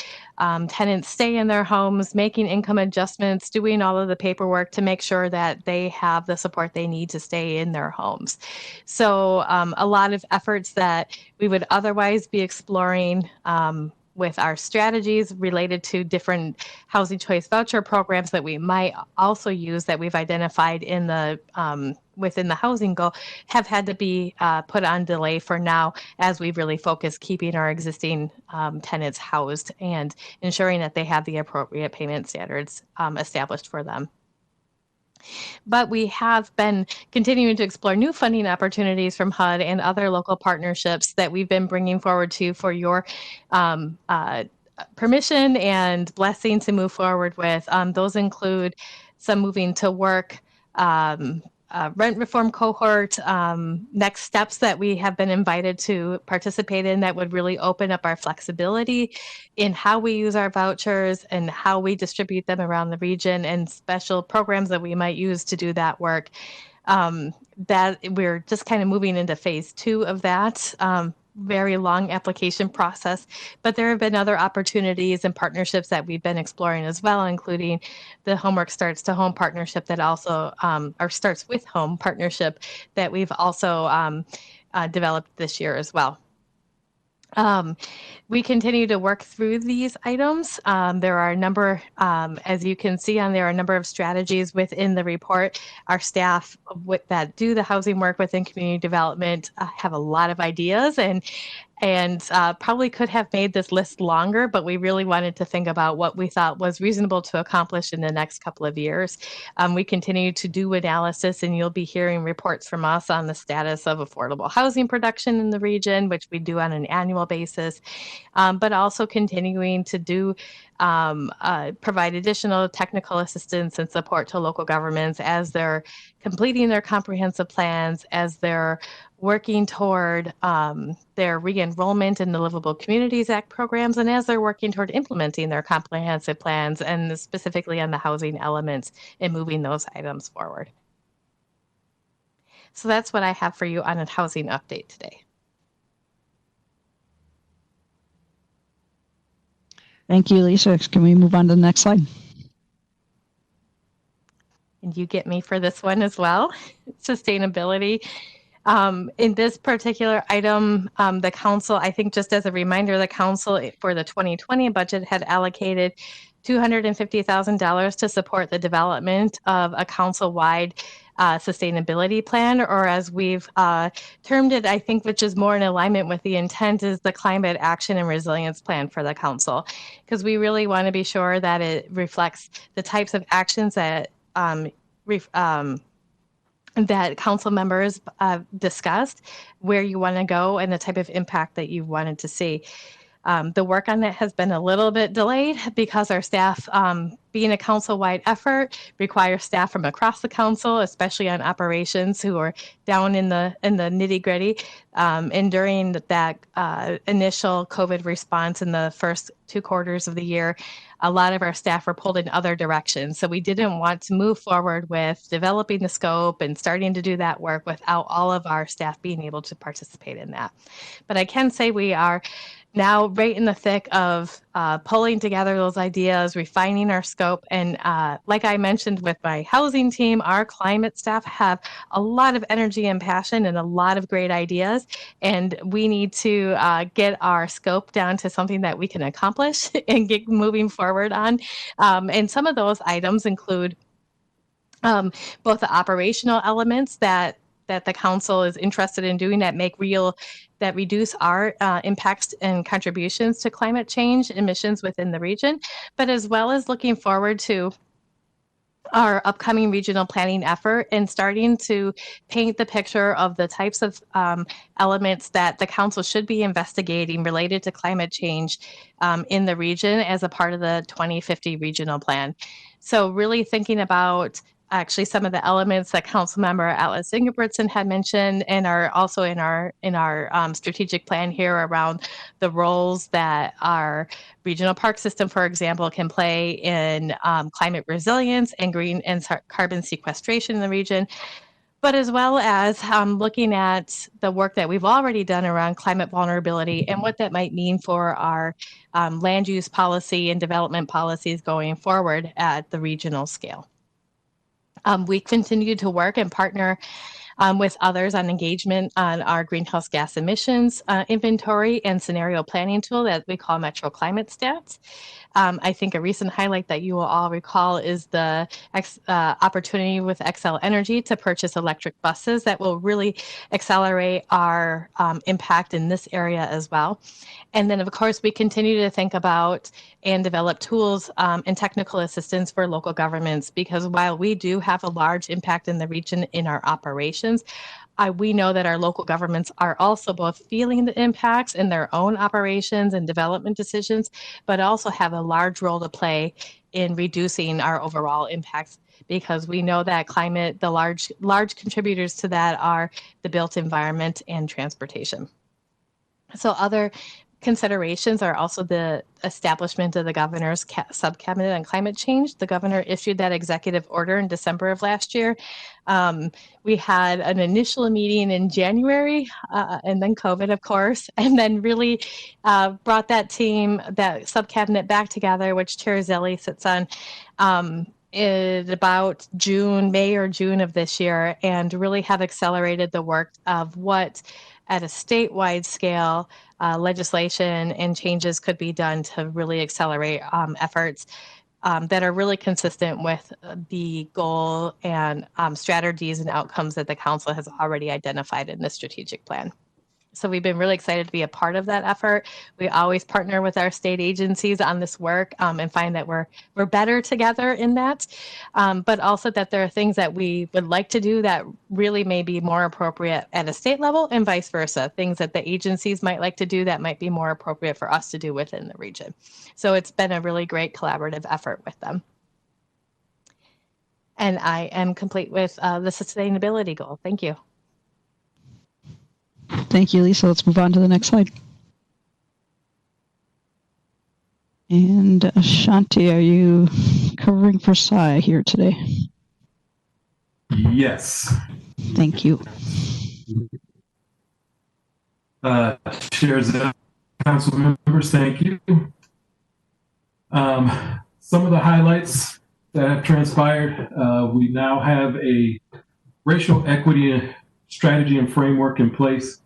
tenants stay in their homes, making income adjustments, doing all of the paperwork to make sure that they have the support they need to stay in their homes. So a lot of efforts that we would otherwise be exploring with our strategies related to different housing choice voucher programs that we might also use that we've identified in the within the housing goal have had to be put on delay for now as we really focus keeping our existing tenants housed and ensuring that they have the appropriate payment standards established for them. But we have been continuing to explore new funding opportunities from HUD and other local partnerships that we've been bringing forward to for your permission and blessing to move forward with. Those include some moving to work, rent reform cohort, next steps that we have been invited to participate in that would really open up our flexibility in how we use our vouchers and how we distribute them around the region, and special programs that we might use to do that work. That we're just kind of moving into phase 2 of that. Very long application process, but there have been other opportunities and partnerships that we've been exploring as well, including the Homework Starts to Home partnership that also, or Starts with Home partnership that we've also developed this year as well. We continue to work through these items. There are a number, as you can see on there, a number of strategies within the report. Our staff that do the housing work within community development have a lot of ideas and probably could have made this list longer, but we really wanted to think about what we thought was reasonable to accomplish in the next couple of years. We continue to do analysis, and you'll be hearing reports from us on the status of affordable housing production in the region, which we do on an annual basis, but also continuing to do provide additional technical assistance and support to local governments as they're completing their comprehensive plans, as they're working toward their re-enrollment in the Livable Communities Act programs, and as they're working toward implementing their comprehensive plans, and specifically on the housing elements and moving those items forward. So that's what I have for you on a housing update today. Thank you, Lisa. Can we move on to the next slide? And you get me for this one as well, sustainability. In this particular item, the council, I think just as a reminder, the council for the 2020 budget had allocated $250,000 to support the development of a council-wide sustainability plan, or as we've termed it, I think, which is more in alignment with the intent, is the climate action and resilience plan for the council, because we really want to be sure that it reflects the types of actions that that council members discussed, where you want to go and the type of impact that you wanted to see. The work on it has been a little bit delayed because our staff, being a council-wide effort, requires staff from across the council, especially on operations, who are down in the nitty-gritty. And during that initial COVID response in the first 2 quarters of the year, a lot of our staff were pulled in other directions. So we didn't want to move forward with developing the scope and starting to do that work without all of our staff being able to participate in that. But I can say we are now right in the thick of pulling together those ideas, refining our scope. And like I mentioned with my housing team, our climate staff have a lot of energy and passion and a lot of great ideas. And we need to get our scope down to something that we can accomplish and get moving forward on. And some of those items include both the operational elements that the council is interested in doing that reduce our impacts and contributions to climate change emissions within the region, but as well as looking forward to our upcoming regional planning effort and starting to paint the picture of the types of elements that the council should be investigating related to climate change in the region as a part of the 2050 regional plan. So really thinking about actually some of the elements that Councilmember Atlas Ingebrigtsen had mentioned and are also in our strategic plan here around the roles that our regional park system, for example, can play in climate resilience and green and carbon sequestration in the region, but as well as looking at the work that we've already done around climate vulnerability and what that might mean for our land use policy and development policies going forward at the regional scale. We continue to work and partner with others on engagement on our greenhouse gas emissions inventory and scenario planning tool that we call Metro Climate Stats. I think a recent highlight that you will all recall is the opportunity with Xcel Energy to purchase electric buses that will really accelerate our impact in this area as well. And then, of course, we continue to think about and develop tools and technical assistance for local governments, because while we do have a large impact in the region in our operations, we know that our local governments are also both feeling the impacts in their own operations and development decisions, but also have a large role to play in reducing our overall impacts, because we know that climate, the large contributors to that are the built environment and transportation. So other considerations are also the establishment of the governor's subcabinet on climate change. The governor issued that executive order in December of last year. We had an initial meeting in January and then COVID, of course, and then really brought that team, that subcabinet back together, which Chair Zilli sits on, in about May or June of this year, and really have accelerated the work of what at a statewide scale legislation and changes could be done to really accelerate efforts that are really consistent with the goal and strategies and outcomes that the council has already identified in the strategic plan. So we've been really excited to be a part of that effort. We always partner with our state agencies on this work and find that we're better together in that, but also that there are things that we would like to do that really may be more appropriate at a state level and vice versa, things that the agencies might like to do that might be more appropriate for us to do within the region. So it's been a really great collaborative effort with them. And I am complete with the sustainability goal. Thank you. Thank you, Lisa. Let's move on to the next slide. And Ashanti, are you covering for Sai here today? Yes. Thank you. Chairs, council members, thank you. Some of the highlights that have transpired, we now have a racial equity strategy and framework in place,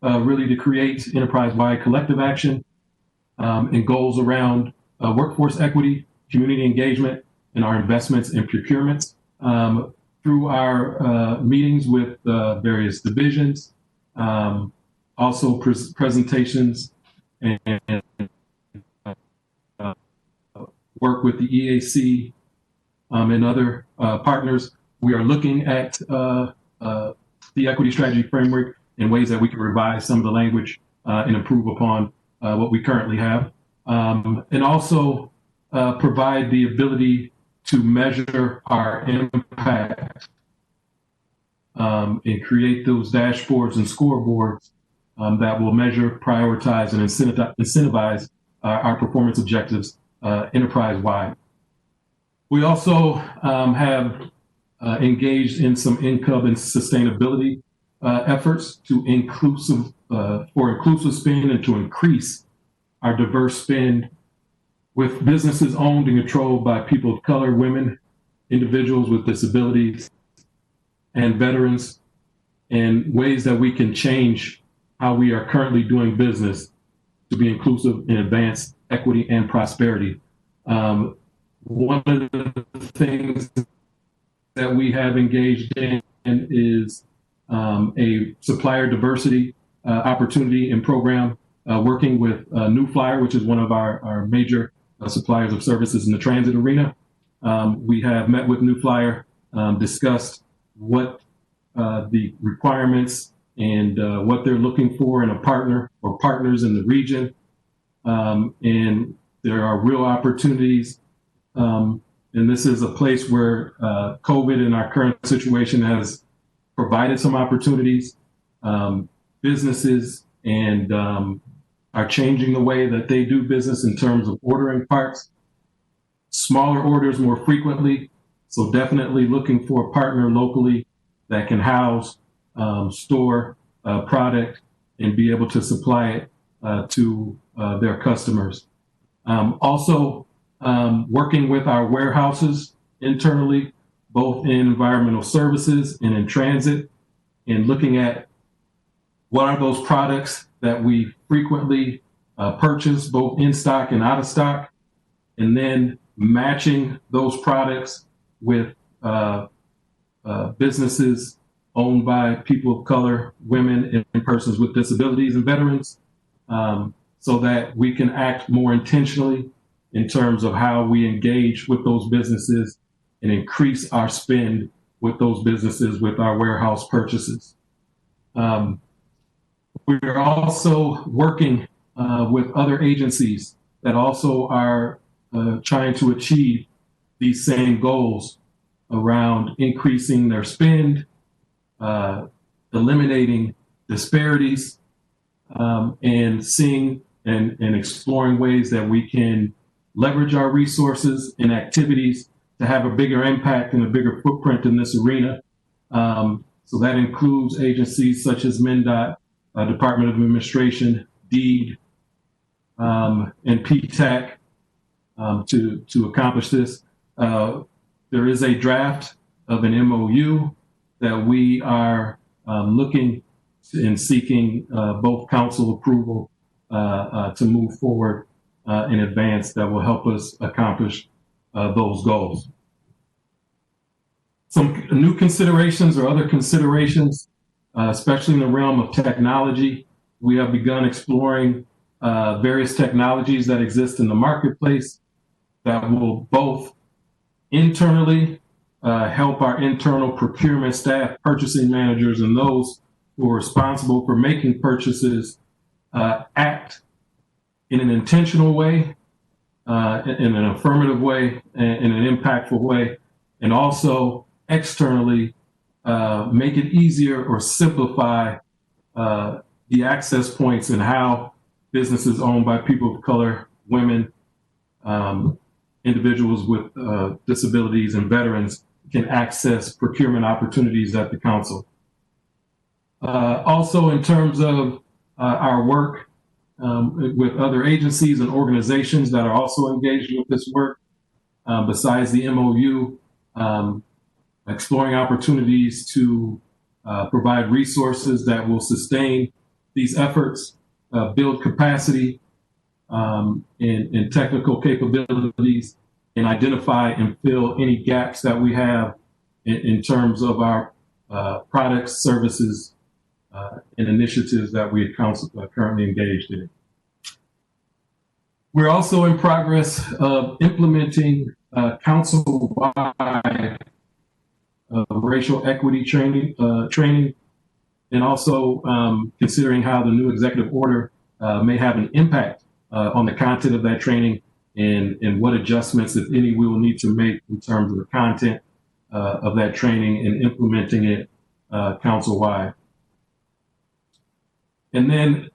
really to create enterprise-wide collective action and goals around workforce equity, community engagement, and our investments and procurements. Through our meetings with various divisions, also presentations and work with the EAC and other partners. we are looking at the equity strategy framework in ways that we can revise some of the language and improve upon what we currently have. And also provide the ability to measure our impact and create those dashboards and scoreboards that will measure, prioritize, and incentivize our performance objectives enterprise-wide. We also have engaged in some income and sustainability efforts to for inclusive spend and to increase our diverse spend with businesses owned and controlled by people of color, women, individuals with disabilities, and veterans, and ways that we can change how we are currently doing business to be inclusive and advance equity and prosperity. One of the things that we have engaged in is a supplier diversity opportunity and program, working with New Flyer, which is one of our major suppliers of services in the transit arena. We have met with New Flyer, discussed what the requirements and what they're looking for in a partner or partners in the region. And there are real opportunities. And this is a place where COVID and our current situation has provided some opportunities. Businesses and are changing the way that they do business in terms of ordering parts, smaller orders more frequently. So definitely looking for a partner locally that can house, store product and be able to supply it to their customers. Also working with our warehouses internally, both in environmental services and in transit, and looking at what are those products that we frequently purchase, both in stock and out of stock, and then matching those products with businesses owned by people of color, women, and persons with disabilities and veterans, so that we can act more intentionally in terms of how we engage with those businesses and increase our spend with those businesses with our warehouse purchases. We're also working with other agencies that also are trying to achieve these same goals around increasing their spend, eliminating disparities, and seeing and exploring ways that we can leverage our resources and activities to have a bigger impact and a bigger footprint in this arena. So that includes agencies such as MnDOT, Department of Administration, DEED, and PTAC to accomplish this. There is a draft of an MOU that we are looking and seeking both council approval to move forward in advance that will help us accomplish those goals. Some new considerations or other considerations, especially in the realm of technology. We have begun exploring various technologies that exist in the marketplace that will both internally help our internal procurement staff, purchasing managers, and those who are responsible for making purchases act in an intentional way, in an affirmative way, in an impactful way, and also externally make it easier or simplify the access points and how businesses owned by people of color, women, individuals with disabilities, and veterans can access procurement opportunities at the council. Also, in terms of our work with other agencies and organizations that are also engaged with this work, besides the MOU, exploring opportunities to provide resources that will sustain these efforts, build capacity and technical capabilities, and identify and fill any gaps that we have in terms of our products, services, and initiatives that we are currently engaged in. We're also in progress of implementing council-wide racial equity training, and also considering how the new executive order may have an impact on the content of that training, and what adjustments, if any, we will need to make in terms of the content of that training and implementing it council-wide. And then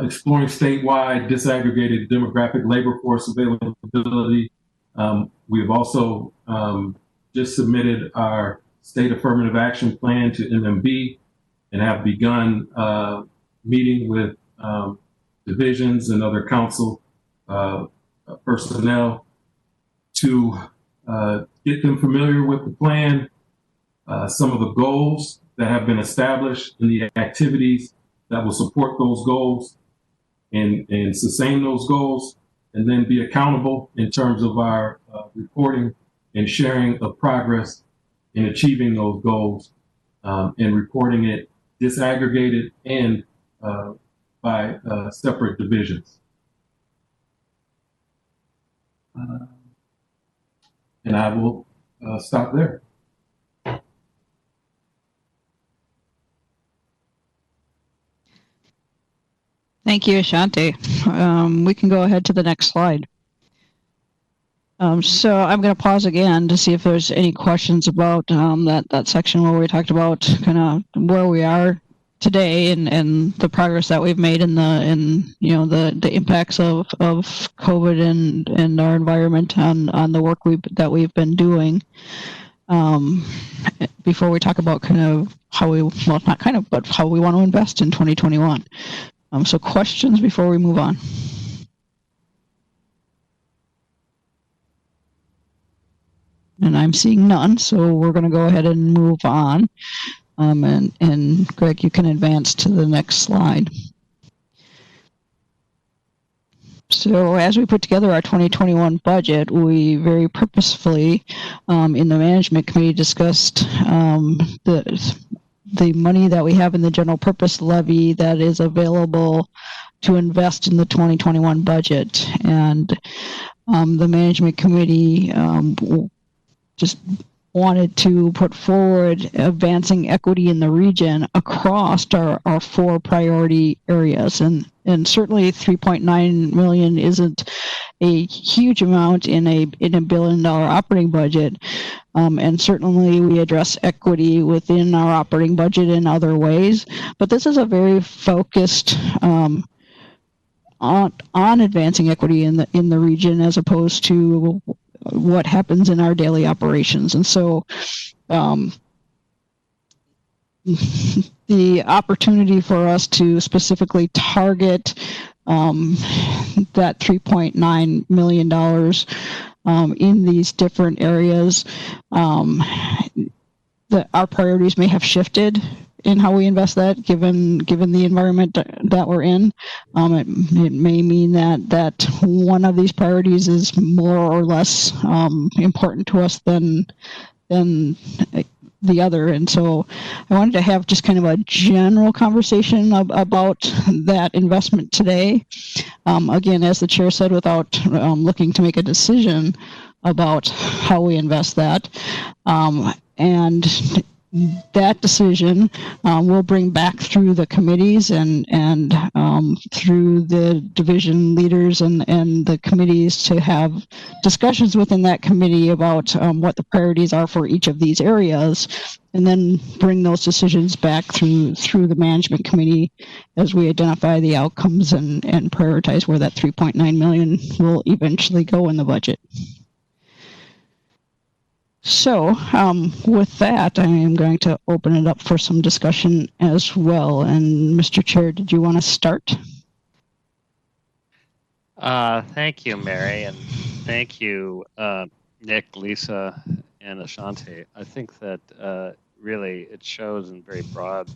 exploring statewide disaggregated demographic labor force availability. We have also just submitted our state affirmative action plan to MMB and have begun meeting with divisions and other council personnel to get them familiar with the plan, some of the goals that have been established, and the activities that will support those goals and sustain those goals, and then be accountable in terms of our reporting and sharing of progress in achieving those goals, and reporting it disaggregated and by separate divisions. And I will stop there. Thank you, Ashante. We can go ahead to the next slide. So I'm going to pause again to see if there's any questions about that section where we talked about kind of where we are today and the progress that we've made in the impacts of COVID and our environment on the work that we've been doing. Before we talk about kind of how we, well, not kind of, but how we want to invest in 2021. So questions before we move on. And I'm seeing none, so we're going to go ahead and move on. And Greg, you can advance to the next slide. So as we put together our 2021 budget, we very purposefully in the management committee discussed the money that we have in the general purpose levy that is available to invest in the 2021 budget. And the management committee just wanted to put forward advancing equity in the region across our 4 priority areas. And certainly 3.9 million isn't a huge amount in a $1 billion operating budget. And certainly we address equity within our operating budget in other ways. But this is a very focused on advancing equity in the region as opposed to what happens in our daily operations. And so the opportunity for us to specifically target that $3.9 million in these different areas, our priorities may have shifted in how we invest that, given the environment that we're in. It may mean that one of these priorities is more or less important to us than the other. And so I wanted to have just kind of a general conversation about that investment today. Again, as the chair said, without looking to make a decision about how we invest that. And that decision we'll bring back through the committees and through the division leaders and the committees to have discussions within that committee about what the priorities are for each of these areas, and then bring those decisions back through the management committee as we identify the outcomes and prioritize where that 3.9 million will eventually go in the budget. So with that, I am going to open it up for some discussion as well. And Mr. Chair, did you want to start? Thank you, Mary, and thank you, Nick, Lisa, and Ashante. I think that really it shows in a very broad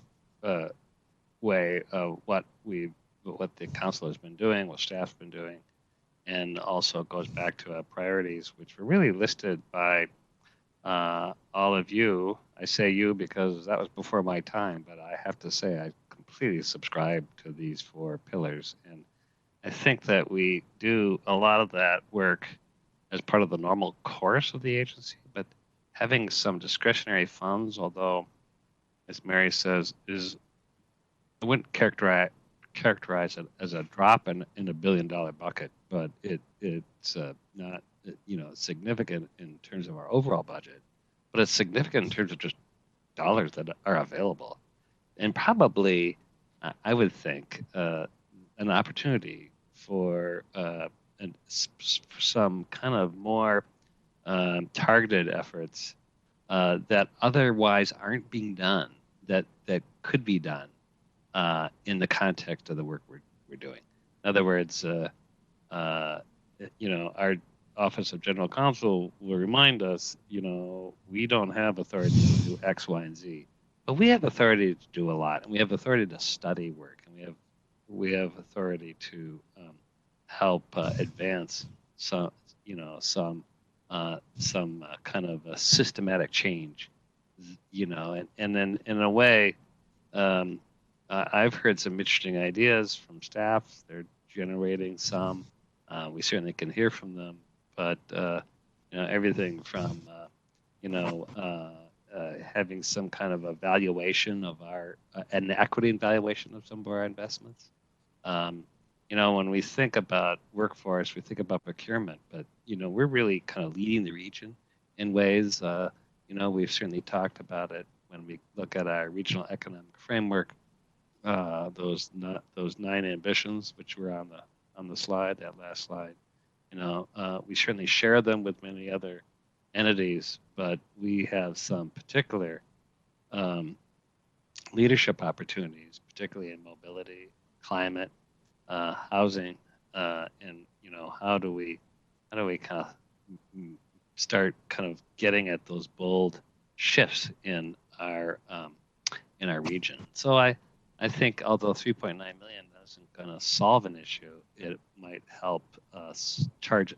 way what the council has been doing, what staff's been doing, and also goes back to our priorities, which were really listed by all of you. I say you because that was before my time, but I have to say I completely subscribe to these 4 pillars. And I think that we do a lot of that work as part of the normal course of the agency, but having some discretionary funds, although, as Mary says, I wouldn't characterize it as a drop in a $1 billion bucket, but it's not significant in terms of our overall budget, but it's significant in terms of just dollars that are available, and probably I would think an opportunity for some kind of more targeted efforts that otherwise aren't being done that could be done in the context of the work we're doing. In other words, our Office of General Counsel will remind us, we don't have authority to do X, Y, and Z, but we have authority to do a lot, and we have authority to study work, and we have authority to help advance some kind of a systematic change, and then in a way, I've heard some interesting ideas from staff. They're generating some. We certainly can hear from them, but everything from having some kind of evaluation of an equity evaluation of some of our investments. When we think about workforce, we think about procurement, but we're really kind of leading the region in ways. We've certainly talked about it when we look at our regional economic framework. Those 9 ambitions, which were on the slide, that last slide. We certainly share them with many other entities, but we have some particular leadership opportunities, particularly in mobility, climate, housing, and how do we kind of start kind of getting at those bold shifts in our region. So I think although 3.9 million isn't going to solve an issue, it might help us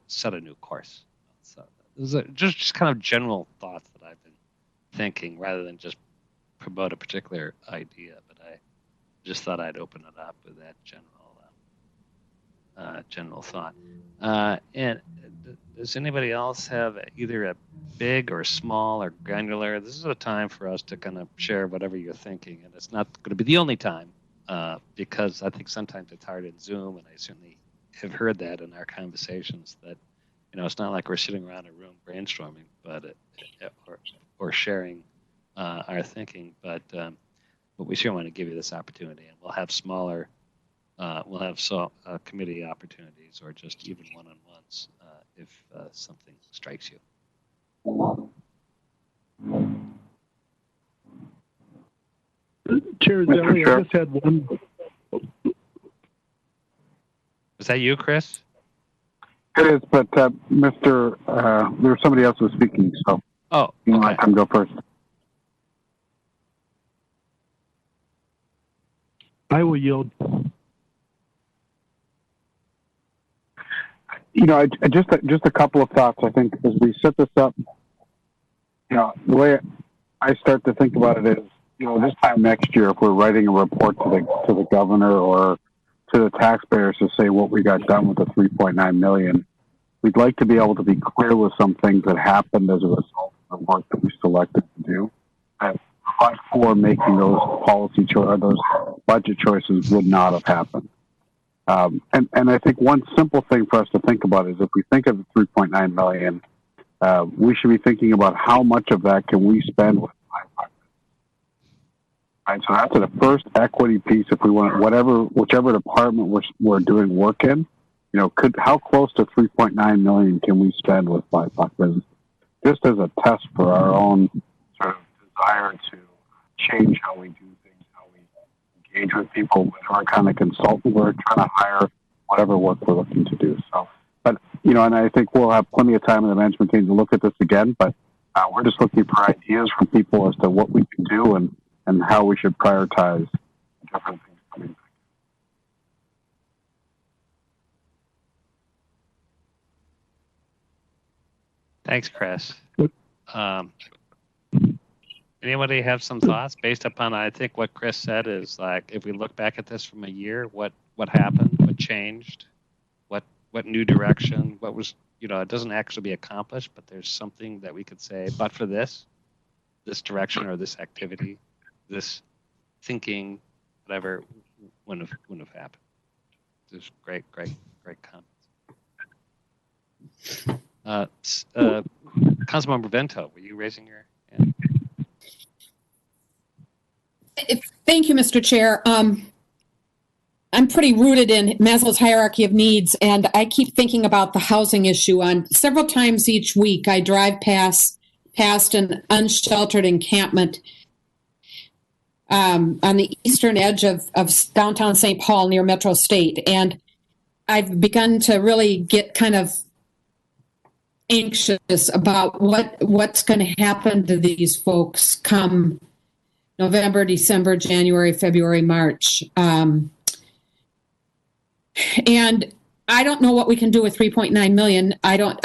set a new course. So those are just kind of general thoughts that I've been thinking, rather than just promote a particular idea. But I just thought I'd open it up with that general thought. And does anybody else have either a big or small or granular? This is a time for us to kind of share whatever you're thinking, and it's not going to be the only time, because I think sometimes it's hard in Zoom, and I certainly have heard that in our conversations that it's not like we're sitting around a room brainstorming, but or sharing our thinking. But we sure want to give you this opportunity, and we'll have smaller. We'll have committee opportunities, or just even one-on-ones if something strikes you. Chair Zelli, I just had one. Was that you, Chris? It is, but there was somebody else who was speaking, so you want to go first. I will yield. Just a couple of thoughts. I think as we set this up, the way I start to think about it is, this time next year, if we're writing a report to the governor or to the taxpayers to say what we got done with the 3.9 million, we'd like to be able to be clear with some things that happened as a result of the work that we selected to do. But for making those those budget choices would not have happened. And I think one simple thing for us to think about is, if we think of the 3.9 million, we should be thinking about how much of that can we spend with BIPOC. Right, so that's the first equity piece. If we want whichever department we're doing work in, how close to 3.9 million can we spend with BIPOC business? Just as a test for our own sort of desire to change how we do things, how we engage with people, whatever kind of consultant we're trying to hire, whatever work we're looking to do. So, but and I think we'll have plenty of time in the management team to look at this again. But we're just looking for ideas from people as to what we can do and how we should prioritize different things coming back. Thanks, Chris. Anybody have some thoughts based upon, I think what Chris said is, like, if we look back at this from a year, what happened, what changed, what new direction, what was it doesn't actually be accomplished, but there's something that we could say, but for this direction or this activity, this thinking, whatever, wouldn't have happened. Just great comments. Councilmember Vento, were you raising your hand? Thank you, Mr. Chair. I'm pretty rooted in Maslow's hierarchy of needs, and I keep thinking about the housing issue. On several times each week, I drive past an unsheltered encampment on the eastern edge of downtown St. Paul near Metro State, and I've begun to really get kind of anxious about what's going to happen to these folks come November, December, January, February, March. And I don't know what we can do with 3.9 million. But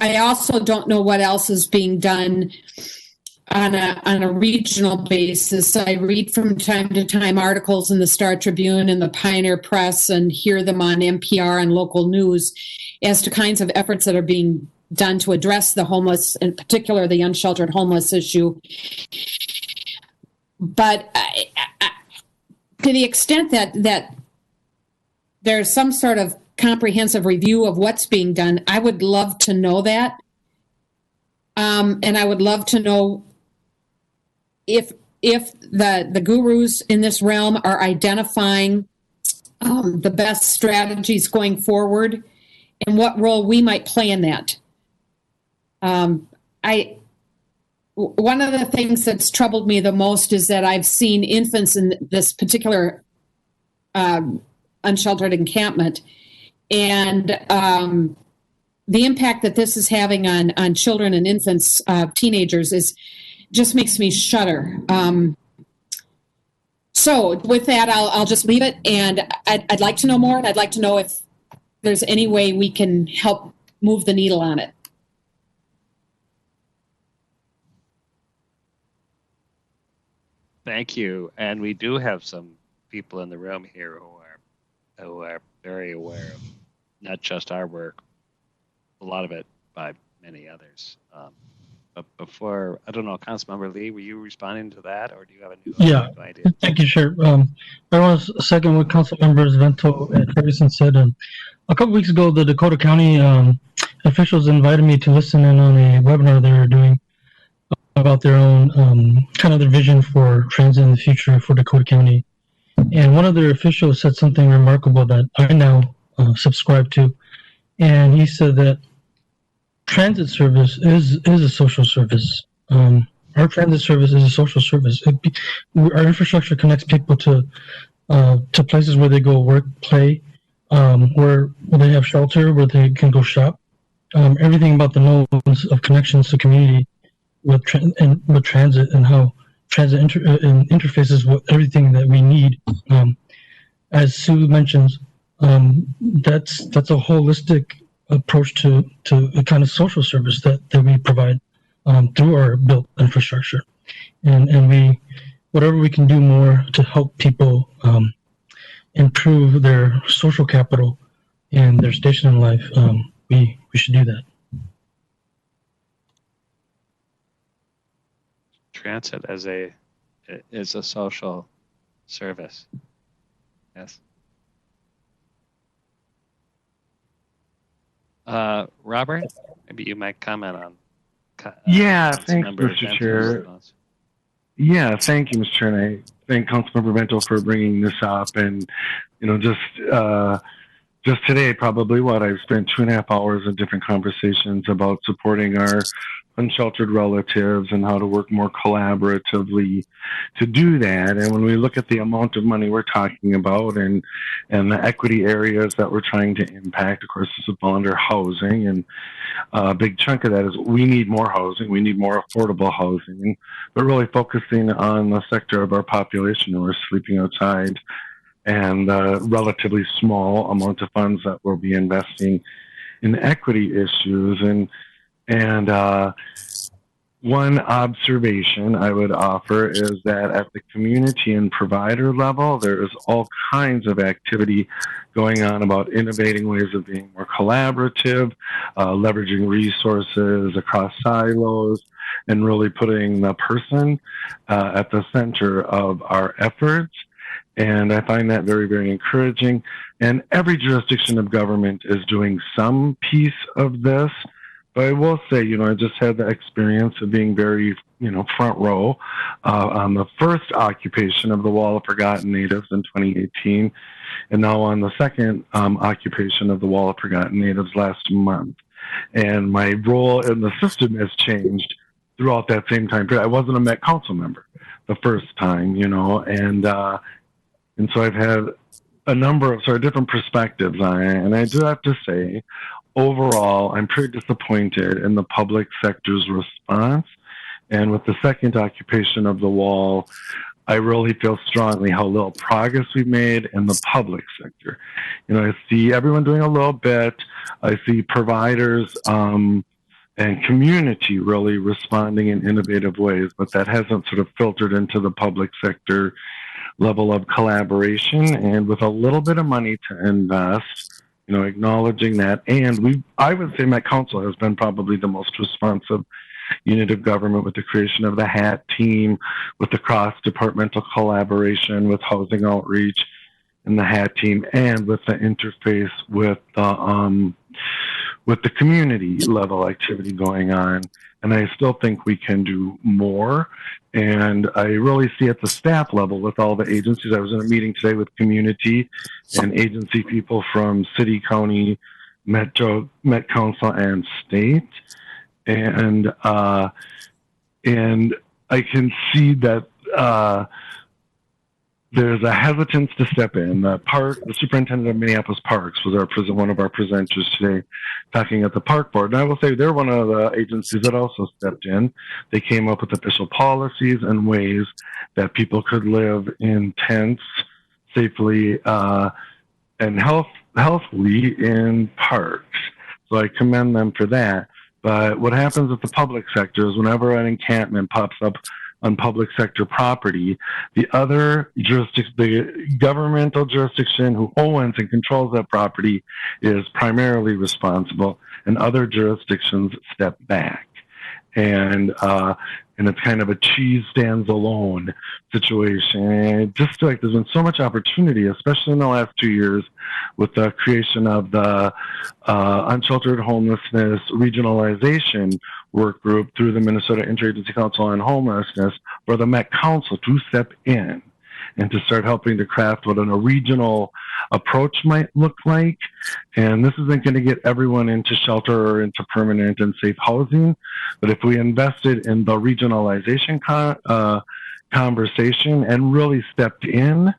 I also don't know what else is being done on a regional basis. I read from time to time articles in the Star Tribune and the Pioneer Press and hear them on NPR and local news as to kinds of efforts that are being done to address the homeless, in particular the unsheltered homeless issue. But to the extent that there's some sort of comprehensive review of what's being done, I would love to know that. And I would love to know if the gurus in this realm are identifying the best strategies going forward and what role we might play in that. One of the things that's troubled me the most is that I've seen infants in this particular unsheltered encampment, and the impact that this is having on children and infants, teenagers, just makes me shudder. So with that, I'll just leave it, and I'd like to know more, and I'd like to know if there's any way we can help move the needle on it. Thank you. And we do have some people in the room here who are very aware of not just our work, a lot of it by many others. But before, I don't know, Councilmember Lee, were you responding to that, or do you have a new idea? Thank you, Chair. I want to second what Councilmembers Vento and Ferguson said. A couple weeks ago, the Dakota County officials invited me to listen in on a webinar they were doing about their own kind of their vision for transit in the future for Dakota County. And one of their officials said something remarkable that I now subscribe to. And he said that transit service is a social service. Our transit service is a social service. Our infrastructure connects people to places where they go work, play, where they have shelter, where they can go shop. Everything about the nodes of connections to community with transit and how transit interfaces with everything that we need. As Sue mentions, that's a holistic approach to a kind of social service that we provide through our built infrastructure, and we whatever we can do more to help people improve their social capital and their station in life, we should do that. Transit is a social service. Yes. Robert, maybe you might comment on. Thanks, Mr. Chair. Yeah, thank you, Mr. Chair, and I thank Councilmember Vento for bringing this up. And just today, probably I've spent 2.5 hours of different conversations about supporting our unsheltered relatives and how to work more collaboratively to do that. And when we look at the amount of money we're talking about and the equity areas that we're trying to impact, of course, this is under housing, and a big chunk of that is we need more housing, we need more affordable housing, but really focusing on the sector of our population who are sleeping outside, and relatively small amount of funds that we'll be investing in equity issues. And one observation I would offer is that at the community and provider level, there is all kinds of activity going on about innovating ways of being more collaborative, leveraging resources across silos, and really putting the person at the center of our efforts. And I find that very, very encouraging. And every jurisdiction of government is doing some piece of this. But I will say, I just had the experience of being very, front row on the first occupation of the Wall of Forgotten Natives in 2018, and now on the second occupation of the Wall of Forgotten Natives last month. And my role in the system has changed throughout that same time period. I wasn't a Met Council member the first time, and so I've had a number of sort of different perspectives on it. And I do have to say, overall, I'm pretty disappointed in the public sector's response. And with the second occupation of the wall, I really feel strongly how little progress we've made in the public sector. I see everyone doing a little bit. I see providers and community really responding in innovative ways, but that hasn't sort of filtered into the public sector level of collaboration. And with a little bit of money to invest, acknowledging that. And I would say Met Council has been probably the most responsive unit of government with the creation of the HAT team, with the cross-departmental collaboration with housing outreach and the HAT team, and with the interface with the community level activity going on. And I still think we can do more. And I really see at the staff level with all the agencies. I was in a meeting today with community and agency people from city, county, Met Council, and state. And I can see that there's a hesitance to step in. The superintendent of Minneapolis Parks was one of our presenters today, talking at the park board. And I will say they're one of the agencies that also stepped in. They came up with official policies and ways that people could live in tents safely and healthily in parks. So I commend them for that. But what happens with the public sector is whenever an encampment pops up on public sector property, the governmental jurisdiction who owns and controls that property is primarily responsible, and other jurisdictions step back. And it's kind of a cheese stands alone situation. And I just feel like there's been so much opportunity, especially in the last 2 years, with the creation of the unsheltered homelessness regionalization work group through the Minnesota Interagency Council on Homelessness, for the Met Council to step in and to start helping to craft what a regional approach might look like. And this isn't going to get everyone into shelter or into permanent and safe housing, but if we invested in the regionalization conversation and really stepped in, I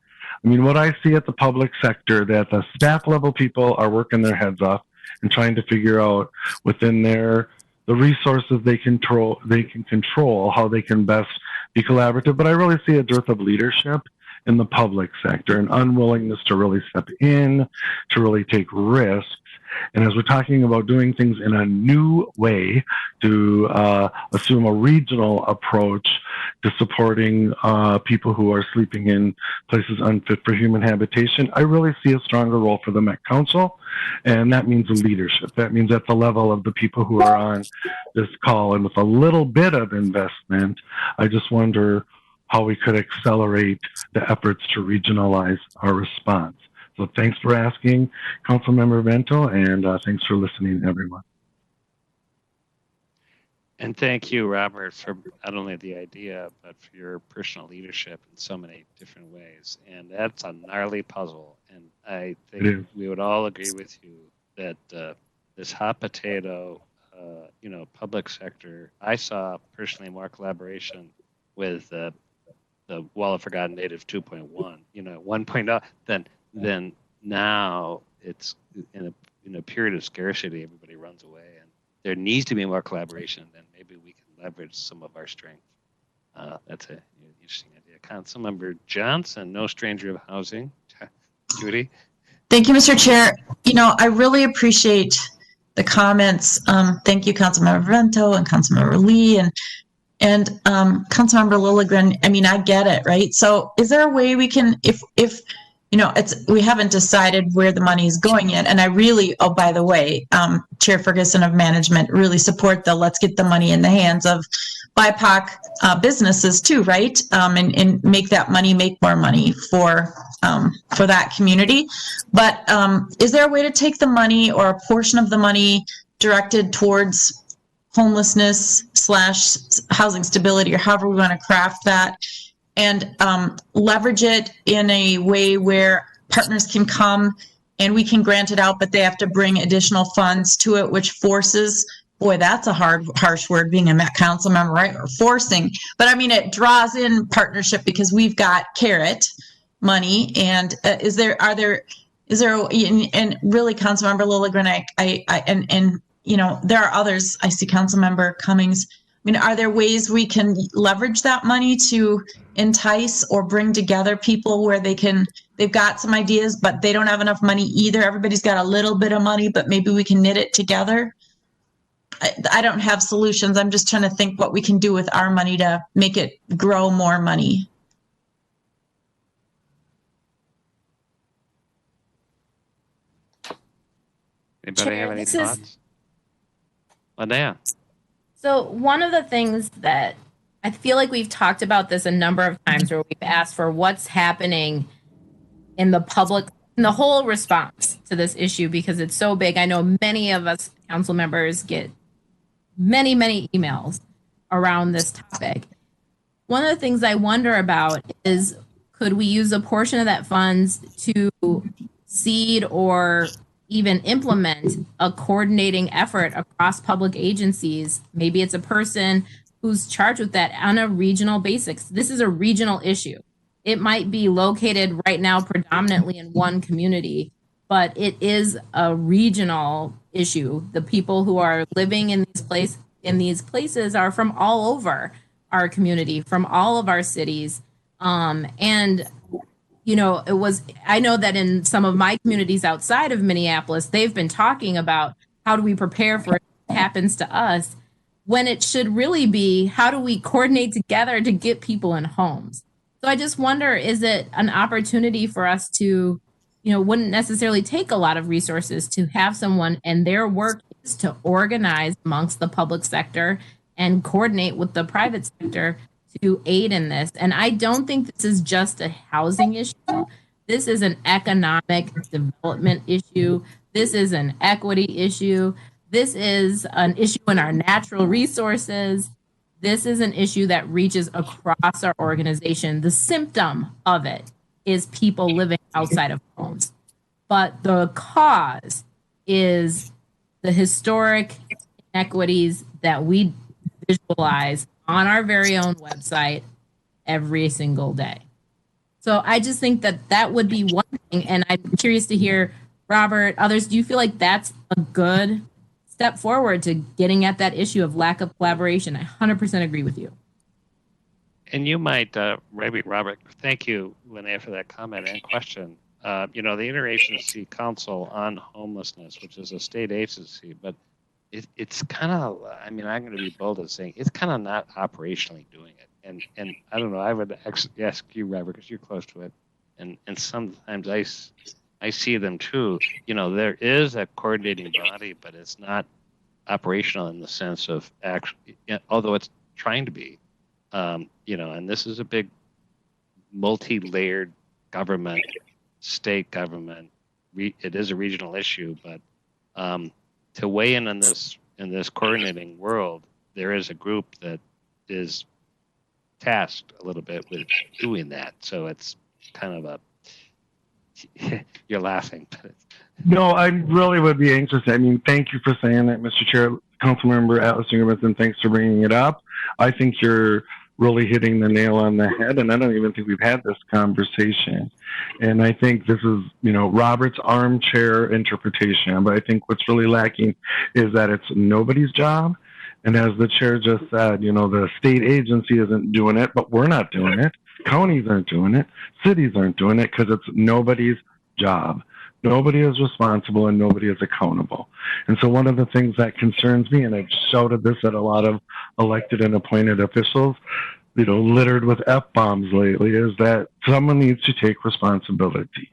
mean, what I see at the public sector, that the staff level people are working their heads off and trying to figure out within the resources they can control how they can best be collaborative. But I really see a dearth of leadership in the public sector, an unwillingness to really step in, to really take risks. And as we're talking about doing things in a new way, to assume a regional approach to supporting people who are sleeping in places unfit for human habitation, I really see a stronger role for the Met Council. And that means leadership. That means at the level of the people who are on this call, and with a little bit of investment, I just wonder how we could accelerate the efforts to regionalize our response. So thanks for asking, Councilmember Vento, and thanks for listening, everyone. And thank you, Robert, for not only the idea, but for your personal leadership in so many different ways. And that's a gnarly puzzle. And I think we would all agree with you that this hot potato, public sector, I saw personally more collaboration with the Wall of Forgotten Natives 2.1, 1.0, then now it's in a period of scarcity, everybody runs away, and there needs to be more collaboration. Then maybe we can leverage some of our strength. That's an interesting idea. Councilmember Johnson, no stranger of housing. Judy. Thank you, Mr. Chair. I really appreciate the comments. Thank you, Councilmember Vento and Councilmember Lee, and And Councilmember Lilligren, I mean, I get it, right? So is there a way we can, if we haven't decided where the money is going yet. And I really, oh, by the way, Chair Ferguson of Management, really support the let's get the money in the hands of BIPOC businesses too, right? And make that money make more money for that community. But is there a way to take the money or a portion of the money directed towards homelessness / housing stability, or however we want to craft that, and leverage it in a way where partners can come and we can grant it out, but they have to bring additional funds to it, which forces, boy, that's a harsh word being a council member, right? Or forcing, but I mean, it draws in partnership because we've got carrot money. And is there, and really, Councilmember Lilligren, and there are others. I see Councilmember Cummings. I mean, are there ways we can leverage that money to entice or bring together people where they've got some ideas, but they don't have enough money either? Everybody's got a little bit of money, but maybe we can knit it together. I don't have solutions. I'm just trying to think what we can do with our money to make it grow more money. Anybody have any thoughts? Linnea. So one of the things that I feel like we've talked about this a number of times, where we've asked for what's happening in the public, in the whole response to this issue, because it's so big. I know many of us council members get many, many emails around this topic. One of the things I wonder about is, could we use a portion of that funds to seed or even implement a coordinating effort across public agencies? Maybe it's a person who's charged with that on a regional basis. This is a regional issue. It might be located right now predominantly in one community, but it is a regional issue. The people who are living in these places are from all over our community, from all of our cities. And I know that in some of my communities outside of Minneapolis, they've been talking about how do we prepare for it happens to us, when it should really be, how do we coordinate together to get people in homes? So I just wonder, is it an opportunity for us to, wouldn't necessarily take a lot of resources to have someone, and their work is to organize amongst the public sector and coordinate with the private sector to aid in this. And I don't think this is just a housing issue. This is an economic development issue. This is an equity issue. This is an issue in our natural resources. This is an issue that reaches across our organization. The symptom of it is people living outside of homes. But the cause is the historic inequities that we visualize on our very own website every single day. So I just think that would be one thing. And I'm curious to hear, Robert, others, do you feel like that's a good step forward to getting at that issue of lack of collaboration? I 100% agree with you. And you might, maybe Robert, thank you, Linnea, for that comment and question. The Interagency Council on Homelessness, which is a state agency, but it's kind of, I'm going to be bold in saying it's kind of not operationally doing it. And I don't know, I would ask you, Robert, because you're close to it. And sometimes I see them too. There is a coordinating body, but it's not operational in the sense of actually, although it's trying to be, and this is a big multi-layered government, state government. It is a regional issue, but to weigh in on this coordinating world, there is a group that is tasked a little bit with doing that. So it's kind of you're laughing. But no, I really would be anxious. Thank you for saying that, Mr. Chair. Councilmember Atlas Ingerman, thanks for bringing it up. I think you're really hitting the nail on the head, and I don't even think we've had this conversation. And I think this is, Robert's armchair interpretation, but I think what's really lacking is that it's nobody's job. And as the chair just said, the state agency isn't doing it, but we're not doing it. Counties aren't doing it. Cities aren't doing it because it's nobody's job. Nobody is responsible and nobody is accountable. And so one of the things that concerns me, and I've shouted this at a lot of elected and appointed officials, littered with F-bombs lately, is that someone needs to take responsibility.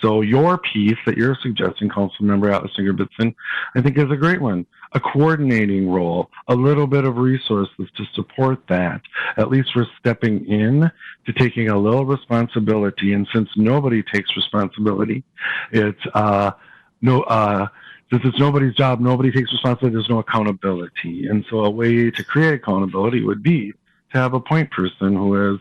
So your piece that you're suggesting, Councilmember Atlas Sigurdsson, I think is a great one. A coordinating role, a little bit of resources to support that. At least we're stepping in to taking a little responsibility. And since nobody takes responsibility, it's since it's nobody's job, nobody takes responsibility, there's no accountability. And so a way to create accountability would be to have a point person who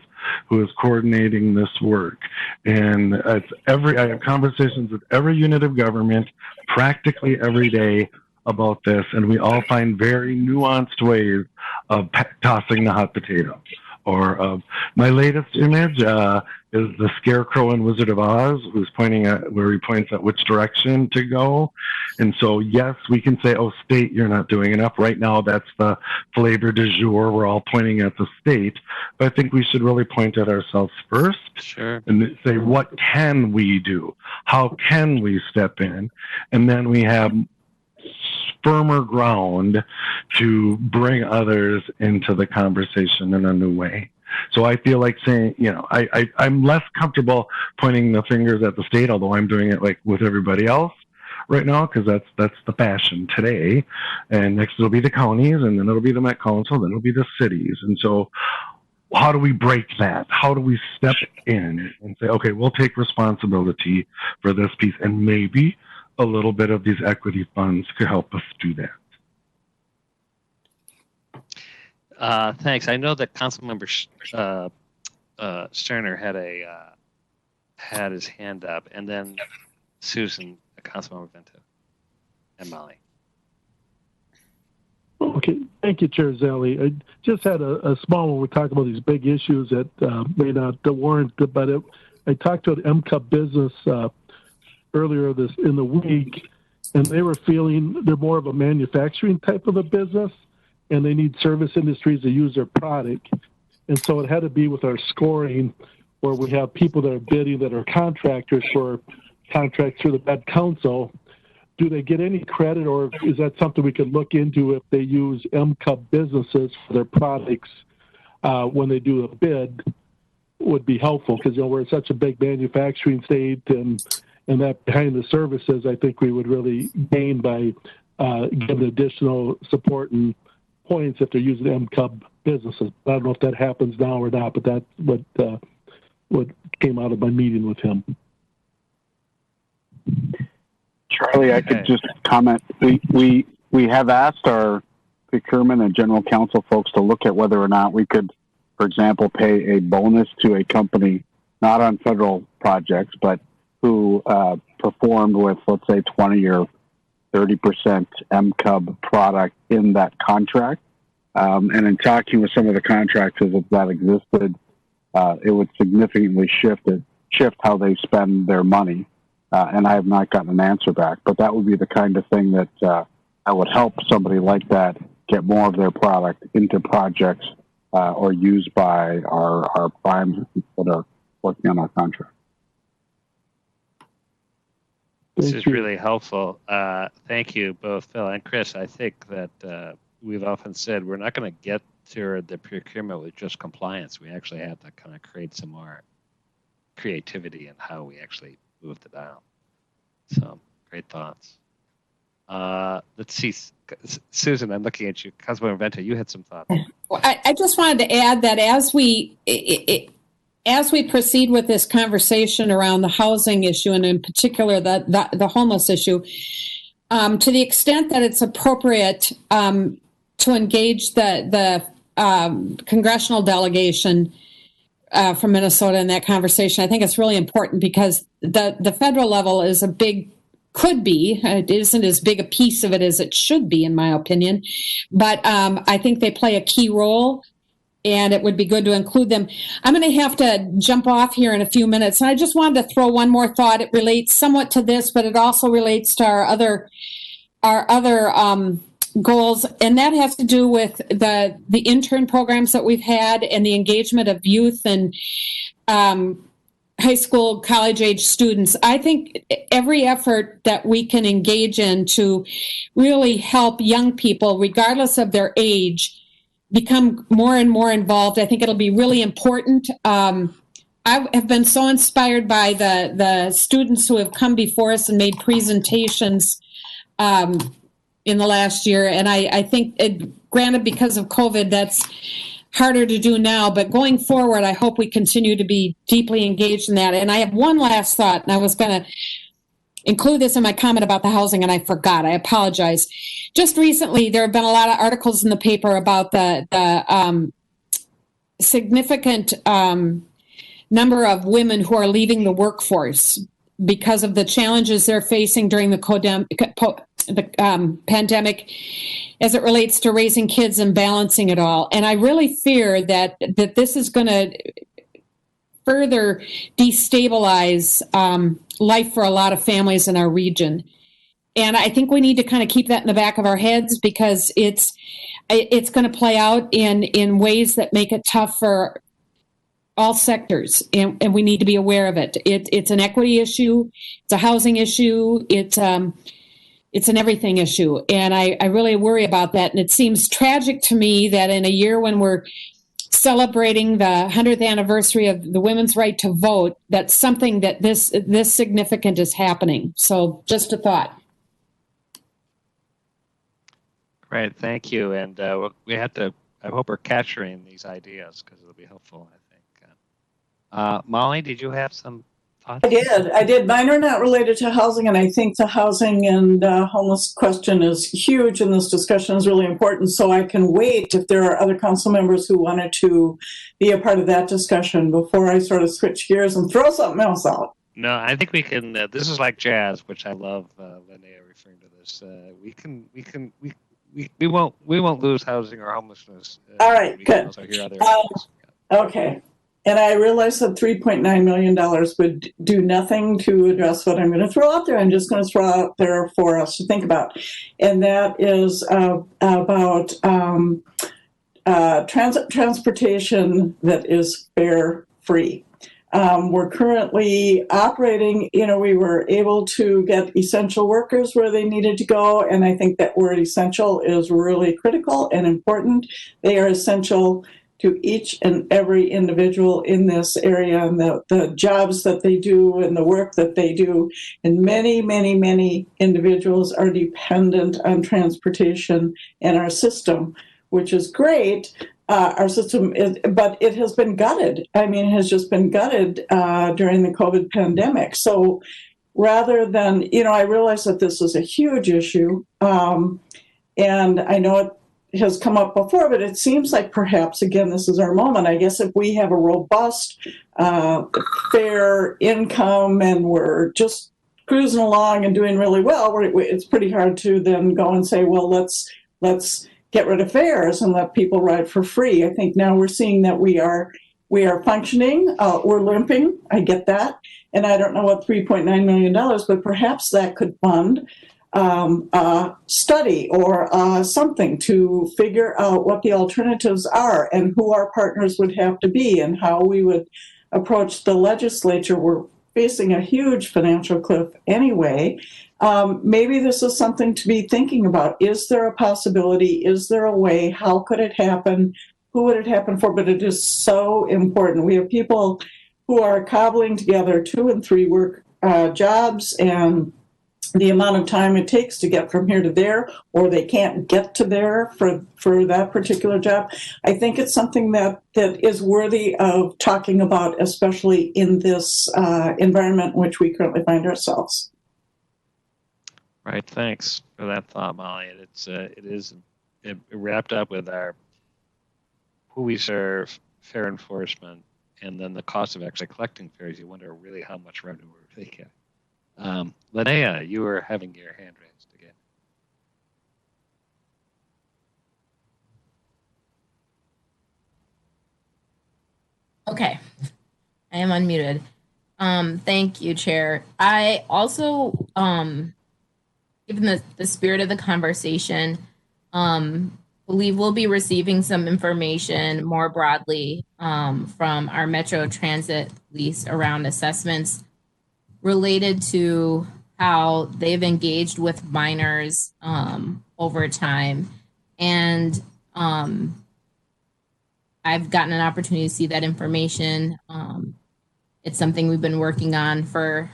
is coordinating this work. And I have conversations with every unit of government practically every day about this, and we all find very nuanced ways of tossing the hot potato. Or my latest image is the Scarecrow in Wizard of Oz, who's pointing at where he points at which direction to go. And so, yes, we can say, "Oh, state, you're not doing enough." Right now, that's the flavor du jour. We're all pointing at the state, but I think we should really point at ourselves first, sure, and say, "What can we do? How can we step in?" And then we have firmer ground to bring others into the conversation in a new way. So I feel like saying, I'm less comfortable pointing the fingers at the state, although I'm doing it like with everybody else right now, because that's the fashion today. And next it'll be the counties, and then it'll be the Met Council, then it'll be the cities. And so how do we break that? How do we step in and say, okay, we'll take responsibility for this piece, and maybe a little bit of these equity funds could help us do that. Thanks. I know that Councilmember Sterner had his hand up, and then Susan, Councilmember Vento, and Molly. Okay, thank you, Chair Zally. I just had a small one. We're talking about these big issues that may not warrant, but I talked to an MCUP business earlier in the week, and they were feeling they're more of a manufacturing type of a business, and they need service industries to use their product. And so it had to be with our scoring, where we have people that are bidding that are contractors for contracts through the Med Council. Do they get any credit, or is that something we could look into if they use MCUP businesses for their products when they do a bid? Would be helpful, because we're such a big manufacturing state, and that behind the services, I think we would really gain by giving additional support and points if they're using MCUP businesses. I don't know if that happens now or not, but that's what came out of my meeting with him. Charlie, I could just comment. We have asked our procurement and general counsel folks to look at whether or not we could, for example, pay a bonus to a company, not on federal projects, but who performed with, let's say, 20 or 30% MCUB product in that contract. And in talking with some of the contractors, if that existed, it would significantly shift how they spend their money. And I have not gotten an answer back. But that would be the kind of thing that would help somebody like that get more of their product into projects or used by our primes that are working on our contract. This is really helpful. Thank you both, Phil and Chris. I think that we've often said we're not going to get to the procurement with just compliance. We actually have to kind of create some more creativity in how we actually move the dial. So, great thoughts. Let's see. Susan, I'm looking at you. Councilmember Vento, you had some thoughts. Well, I just wanted to add that as we proceed with this conversation around the housing issue, and in particular the homeless issue, to the extent that it's appropriate to engage the congressional delegation from Minnesota in that conversation, I think it's really important, because the federal level is it isn't as big a piece of it as it should be, in my opinion, but I think they play a key role, and it would be good to include them. I'm going to have to jump off here in a few minutes, and I just wanted to throw one more thought. It relates somewhat to this, but it also relates to our other goals, and that has to do with the intern programs that we've had and the engagement of youth and high school, college age students. I think every effort that we can engage in to really help young people, regardless of their age, become more and more involved, I think it'll be really important. I have been so inspired by the students who have come before us and made presentations in the last year. And I think, granted, because of COVID, that's harder to do now. But going forward, I hope we continue to be deeply engaged in that. And I have one last thought, and I was going to include this in my comment about the housing, and I forgot. I apologize. Just recently, there have been a lot of articles in the paper about the significant number of women who are leaving the workforce because of the challenges they're facing during the pandemic as it relates to raising kids and balancing it all. And I really fear that this is going to further destabilize life for a lot of families in our region. And I think we need to kind of keep that in the back of our heads, because it's going to play out in ways that make it tough for all sectors, and we need to be aware of it. It's an equity issue, it's a housing issue, it's an everything issue, and I really worry about that. And it seems tragic to me that in a year when we're celebrating the 100th anniversary of the women's right to vote, that something that this significant is happening. So just a thought. Great, thank you. And we have to, I hope we're capturing these ideas because it'll be helpful, I think. Molly, did you have some thoughts? I did. Mine are not related to housing, and I think the housing and homeless question is huge, and this discussion is really important. So I can wait if there are other council members who wanted to be a part of that discussion before I sort of switch gears and throw something else out. No, I think we can. This is like jazz, which I love. Linnea referring to this. We won't lose housing or homelessness. All right, we good. Can also hear other ideas. Okay. And I realize that $3.9 million would do nothing to address what I'm going to throw out there. I'm just going to throw out there for us to think about. And that is about transportation that is fare free. We're currently operating, we were able to get essential workers where they needed to go. And I think that word essential is really critical and important. They are essential to each and every individual in this area, and the jobs that they do and the work that they do. And many, many, many individuals are dependent on transportation and our system, which is great. Our system but it has been gutted. I mean, it has just been gutted during the COVID pandemic. So rather than, I realize that this is a huge issue, and I know it has come up before, but it seems like perhaps, again, this is our moment. I guess if we have a robust, fair income and we're just cruising along and doing really well, it's pretty hard to then go and say, well, let's get rid of fares and let people ride for free. I think now we're seeing that we are functioning. We're limping. I get that. And I don't know what $3.9 million, but perhaps that could fund a study or something to figure out what the alternatives are and who our partners would have to be and how we would approach the legislature. We're facing a huge financial cliff anyway. Maybe this is something to be thinking about. Is there a possibility? Is there a way? How could it happen? Who would it happen for? But it is so important. We have people who are cobbling together 2 and 3 work jobs, and the amount of time it takes to get from here to there, or they can't get to there for that particular job. I think it's something that is worthy of talking about, especially in this environment in which we currently find ourselves. Right. Thanks for that thought, Molly. It wrapped up with our who we serve, fair enforcement, and then the cost of actually collecting fares. You wonder really how much revenue we're really getting. Linnea, you were having your hand raised again. Okay, I am unmuted. Thank you, Chair. I also, given the spirit of the conversation, believe we'll be receiving some information more broadly from our Metro Transit lease around assessments related to how they've engaged with minors over time. And I've gotten an opportunity to see that information. It's something we've been working on for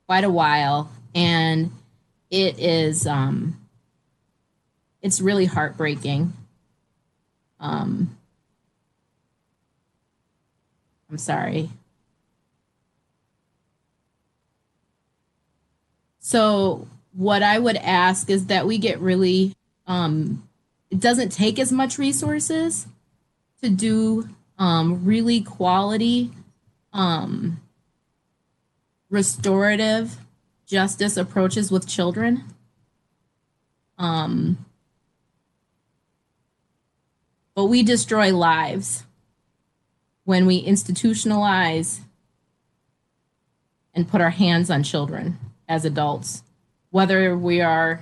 quite a while, and it is it's really heartbreaking. I'm sorry. So what I would ask is that we get really, it doesn't take as much resources to do really quality restorative justice approaches with children. But we destroy lives when we institutionalize and put our hands on children as adults, whether we are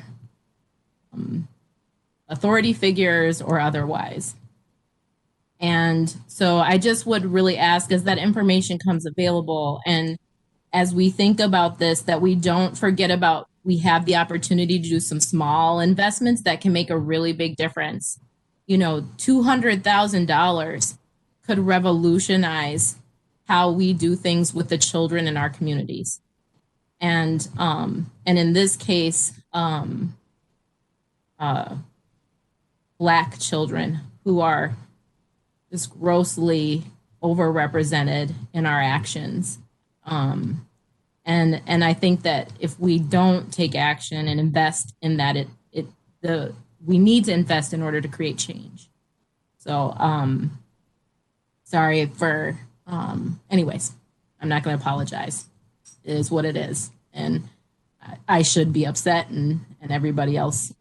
authority figures or otherwise. And so I just would really ask, as that information comes available, and as we think about this, that we don't forget about, we have the opportunity to do some small investments that can make a really big difference. You know, $200,000 could revolutionize how we do things with the children in our communities. And in this case, Black children who are just grossly overrepresented in our actions. And I think that if we don't take action and invest in that, we need to invest in order to create change. So, sorry for, anyways, I'm not going to apologize. It is what it is. And I should be upset, and everybody else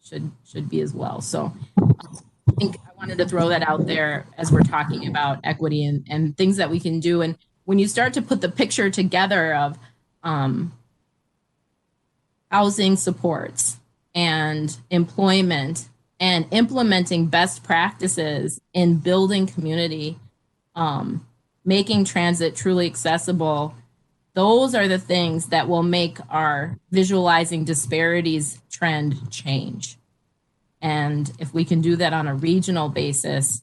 should be as well. So I think I wanted to throw that out there as we're talking about equity and things that we can do. And when you start to put the picture together of housing supports and employment and implementing best practices in building community, making transit truly accessible, those are the things that will make our visualizing disparities trend change. And if we can do that on a regional basis,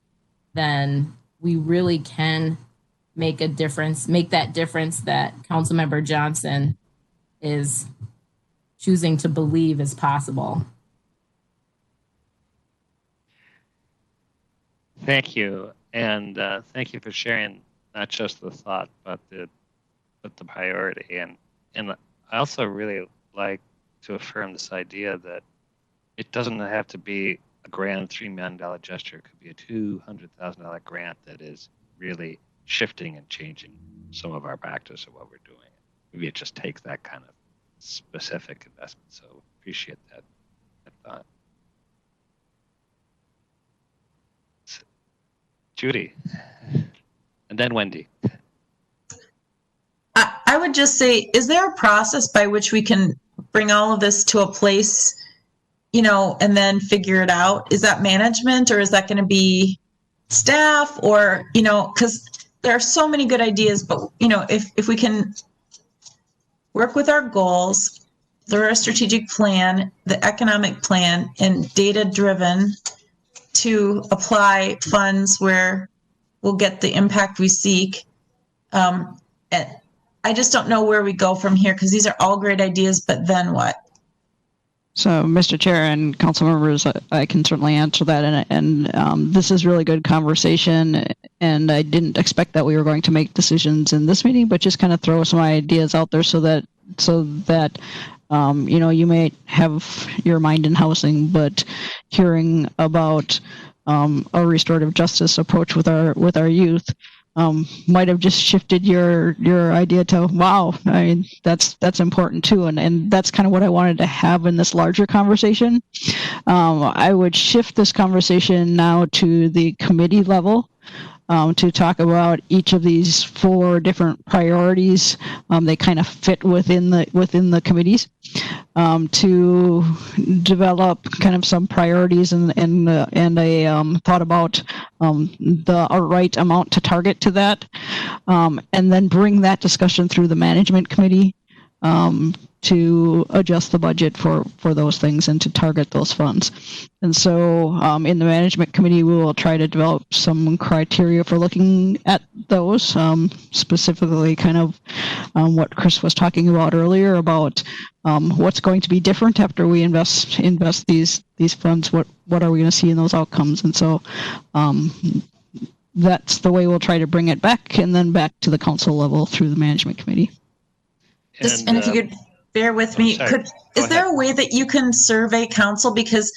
then we really can make a difference, make that difference that Councilmember Johnson is choosing to believe is possible. Thank you. And thank you for sharing not just the thought, but the priority. And I also really like to affirm this idea that it doesn't have to be a grand $3 million gesture. It could be a $200,000 grant that is really shifting and changing some of our practice of what we're doing. Maybe it just takes that kind of specific investment. So appreciate that thought. Judy, and then Wendy. I would just say, is there a process by which we can bring all of this to a place, and then figure it out? Is that management, or is that going to be staff, or, because there are so many good ideas, but, if we can work with our goals, through our strategic plan, the economic plan, and data-driven to apply funds where we'll get the impact we seek. And I just don't know where we go from here, because these are all great ideas, but then what? So, Mr. Chair and council members, I can certainly answer that. And this is really good conversation. And I didn't expect that we were going to make decisions in this meeting, but just kind of throw some ideas out there so that you may have your mind in housing, but hearing about a restorative justice approach with our youth might have just shifted your idea to, wow, I mean, that's important too. And that's kind of what I wanted to have in this larger conversation. I would shift this conversation now to the committee level. to talk about each of these 4 different priorities. They kind of fit within the committees, to develop kind of some priorities and a thought about the right amount to target to that, and then bring that discussion through the management committee, to adjust the budget for those things and to target those funds. And so in the management committee, we will try to develop some criteria for looking at those, specifically kind of what Chris was talking about earlier about what's going to be different after we invest these funds. What are we going to see in those outcomes? And so that's the way we'll try to bring it back, and then back to the council level through the management committee. And if you could bear with me, is there a way that you can survey council? Because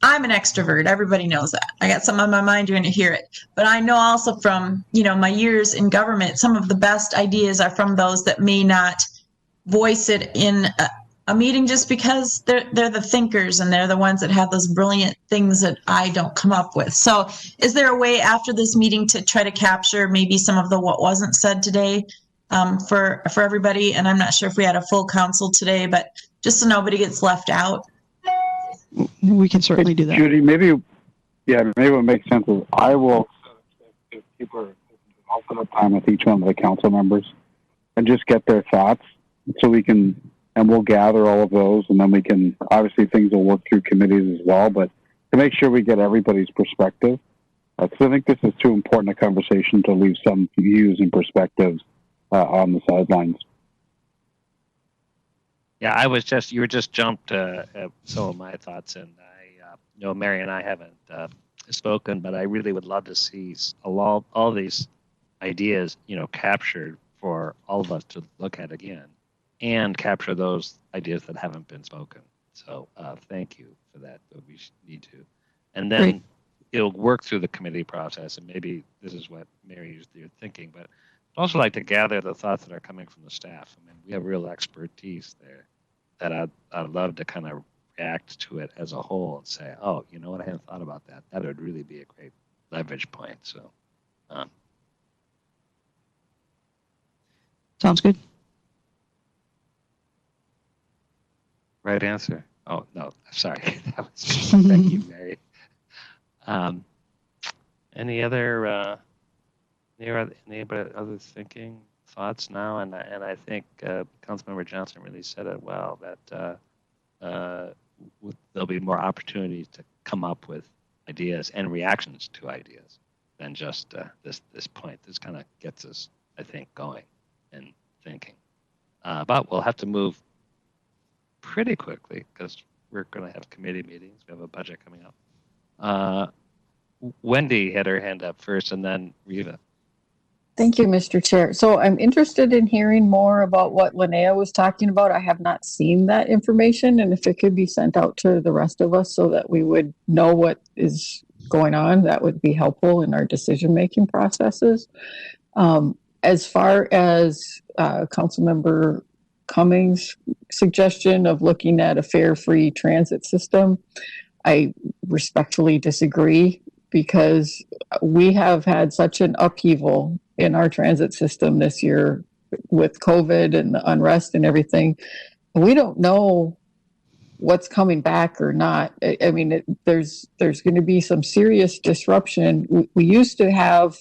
I'm an extrovert. Everybody knows that. I got something on my mind, you're going to hear it. But I know also from, my years in government, some of the best ideas are from those that may not voice it in a meeting just because they're the thinkers and they're the ones that have those brilliant things that I don't come up with. So is there a way after this meeting to try to capture maybe some of the what wasn't said today? For everybody, and I'm not sure if we had a full council today, but just so nobody gets left out. We can certainly do that. Judy, maybe what makes sense is I will if people are also have time with each one of the council members and just get their thoughts so we can, and we'll gather all of those, and then we can, obviously things will work through committees as well, but to make sure we get everybody's perspective. So I think this is too important a conversation to leave some views and perspectives on the sidelines. Yeah, you were just jumped some of my thoughts, and I know Mary and I haven't spoken, but I really would love to see all these ideas, captured for all of us to look at again, and capture those ideas that haven't been spoken. So thank you for that. We need to, and then Great. It'll work through the committee process, and maybe this is what Mary you're thinking, but I'd also like to gather the thoughts that are coming from the staff. I mean, we have real expertise there that I'd love to kind of react to it as a whole and say, oh, you know what, I hadn't thought about that. That would really be a great leverage point. So, Sounds good. right answer. Oh, no, sorry. That was, thank you, Mary. Any other thinking thoughts now? And I think Councilmember Johnson really said it well, that there'll be more opportunities to come up with ideas and reactions to ideas than just this point. This kind of gets us, I think, going and thinking. But we'll have to move pretty quickly because we're going to have committee meetings. We have a budget coming up. Wendy had her hand up first, and then Reva. Thank you, Mr. Chair. So I'm interested in hearing more about what Linnea was talking about. I have not seen that information, and if it could be sent out to the rest of us so that we would know what is going on, that would be helpful in our decision-making processes. As far as Councilmember Cummings' suggestion of looking at a fare, free transit system, I respectfully disagree, because we have had such an upheaval in our transit system this year with COVID and the unrest and everything. We don't know what's coming back or not. I mean, there's going to be some serious disruption. We used to have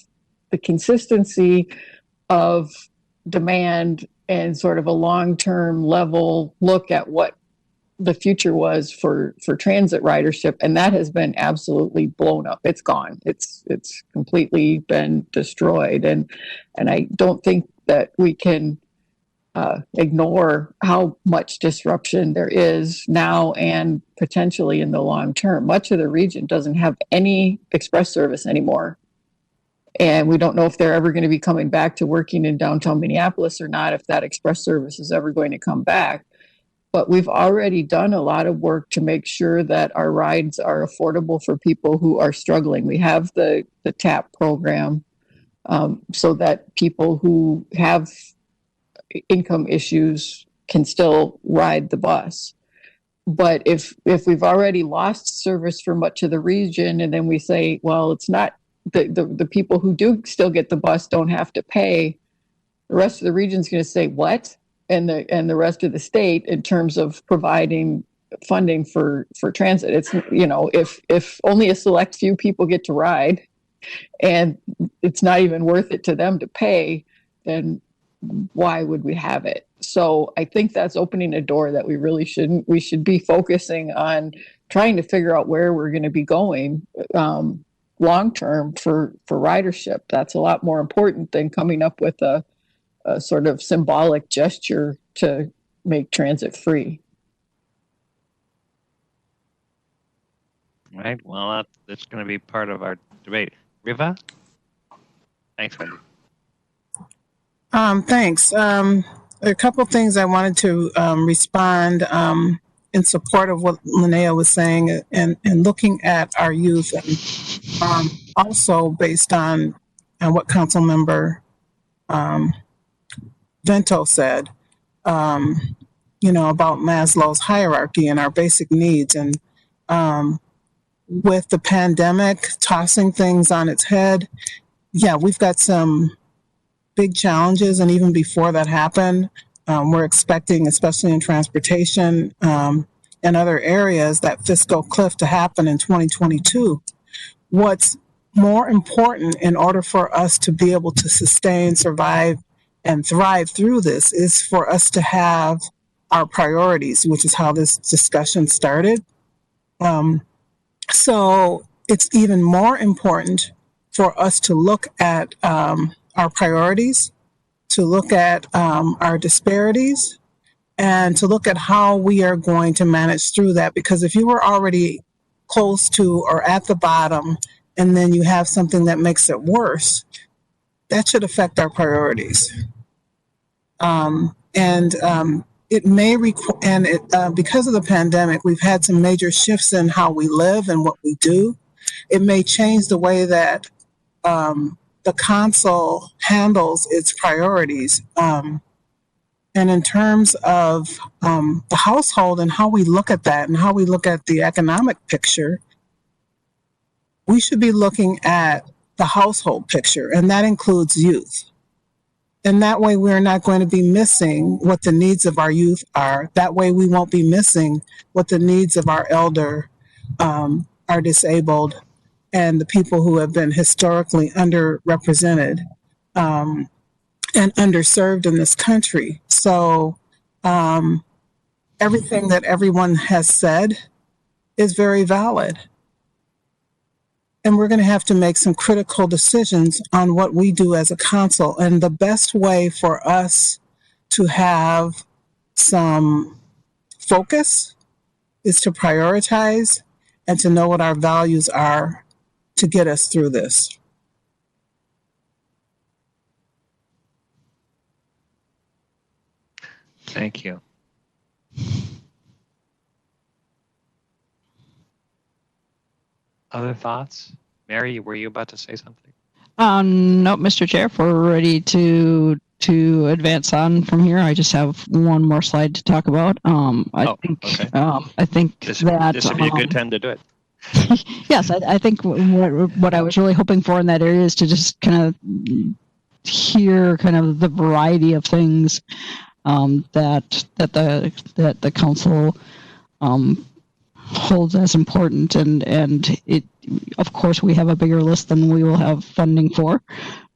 the consistency of demand and sort of a long-term level look at what the future was for transit ridership, and that has been absolutely blown up. It's gone. It's completely been destroyed, and I don't think that we can ignore how much disruption there is now and potentially in the long term. Much of the region doesn't have any express service anymore, and we don't know if they're ever going to be coming back to working in downtown Minneapolis or not, if that express service is ever going to come back. But we've already done a lot of work to make sure that our rides are affordable for people who are struggling. We have the TAP program so that people who have income issues can still ride the bus. But if we've already lost service for much of the region, and then we say, well, it's not the people who do still get the bus don't have to pay, the rest of the region's going to say what? And the rest of the state in terms of providing funding for transit. It's, you know, if only a select few people get to ride and it's not even worth it to them to pay, then why would we have it? So I think that's opening a door that we really shouldn't. We should be focusing on trying to figure out where we're going to be going long term for ridership. That's a lot more important than coming up with a sort of symbolic gesture to make transit free. Right. Well, that's going to be part of our debate. Riva? Thanks, Wendy. Thanks. A couple things I wanted to respond in support of what Linnea was saying, and looking at our youth, and also based on what Council Member Vento said, you know, about Maslow's hierarchy and our basic needs. And with the pandemic tossing things on its head, yeah, we've got some big challenges. And even before that happened, we're expecting, especially in transportation and other areas, that fiscal cliff to happen in 2022. What's more important in order for us to be able to sustain, survive, and thrive through this is for us to have our priorities, which is how this discussion started. So it's even more important for us to look at our priorities, to look at our disparities, and to look at how we are going to manage through that. Because if you were already close to or at the bottom, and then you have something that makes it worse, that should affect our priorities. It may because of the pandemic, we've had some major shifts in how we live and what we do. It may change the way that the council handles its priorities. And in terms of the household and how we look at that and how we look at the economic picture, we should be looking at the household picture, and that includes youth. And that way we're not going to be missing what the needs of our youth are. That way we won't be missing what the needs of our elder, our disabled, and the people who have been historically underrepresented and underserved in this country. So everything that everyone has said is very valid. And we're going to have to make some critical decisions on what we do as a council. And the best way for us to have some focus is to prioritize and to know what our values are to get us through this. Thank you. Other thoughts? Mary, were you about to say something? No, Mr. Chair, if we're ready to advance on from here, I just have one more slide to talk about. I think this that would be a good time to do it. Yes, I think what I was really hoping for in that area is to just kind of hear kind of the variety of things that the council holds as important, and it, of course, we have a bigger list than we will have funding for,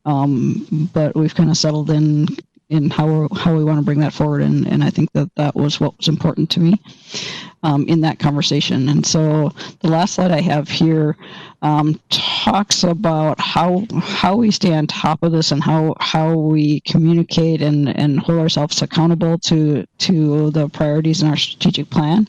but we've kind of settled in how we want to bring that forward, and I think that was what was important to me in that conversation. And so the last slide I have here talks about how we stay on top of this and how we communicate and hold ourselves accountable to the priorities in our strategic plan.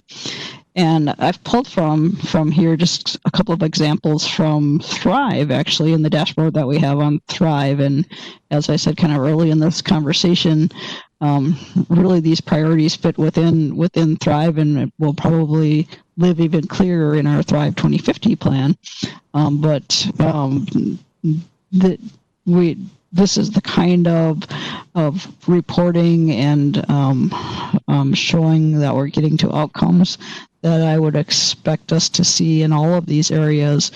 And I've pulled from here just a couple of examples from Thrive, actually, in the dashboard that we have on Thrive. And as I said kind of early in this conversation, really these priorities fit within Thrive, and it will probably live even clearer in our Thrive 2050 plan. This is the kind of reporting and showing that we're getting to outcomes that I would expect us to see in all of these areas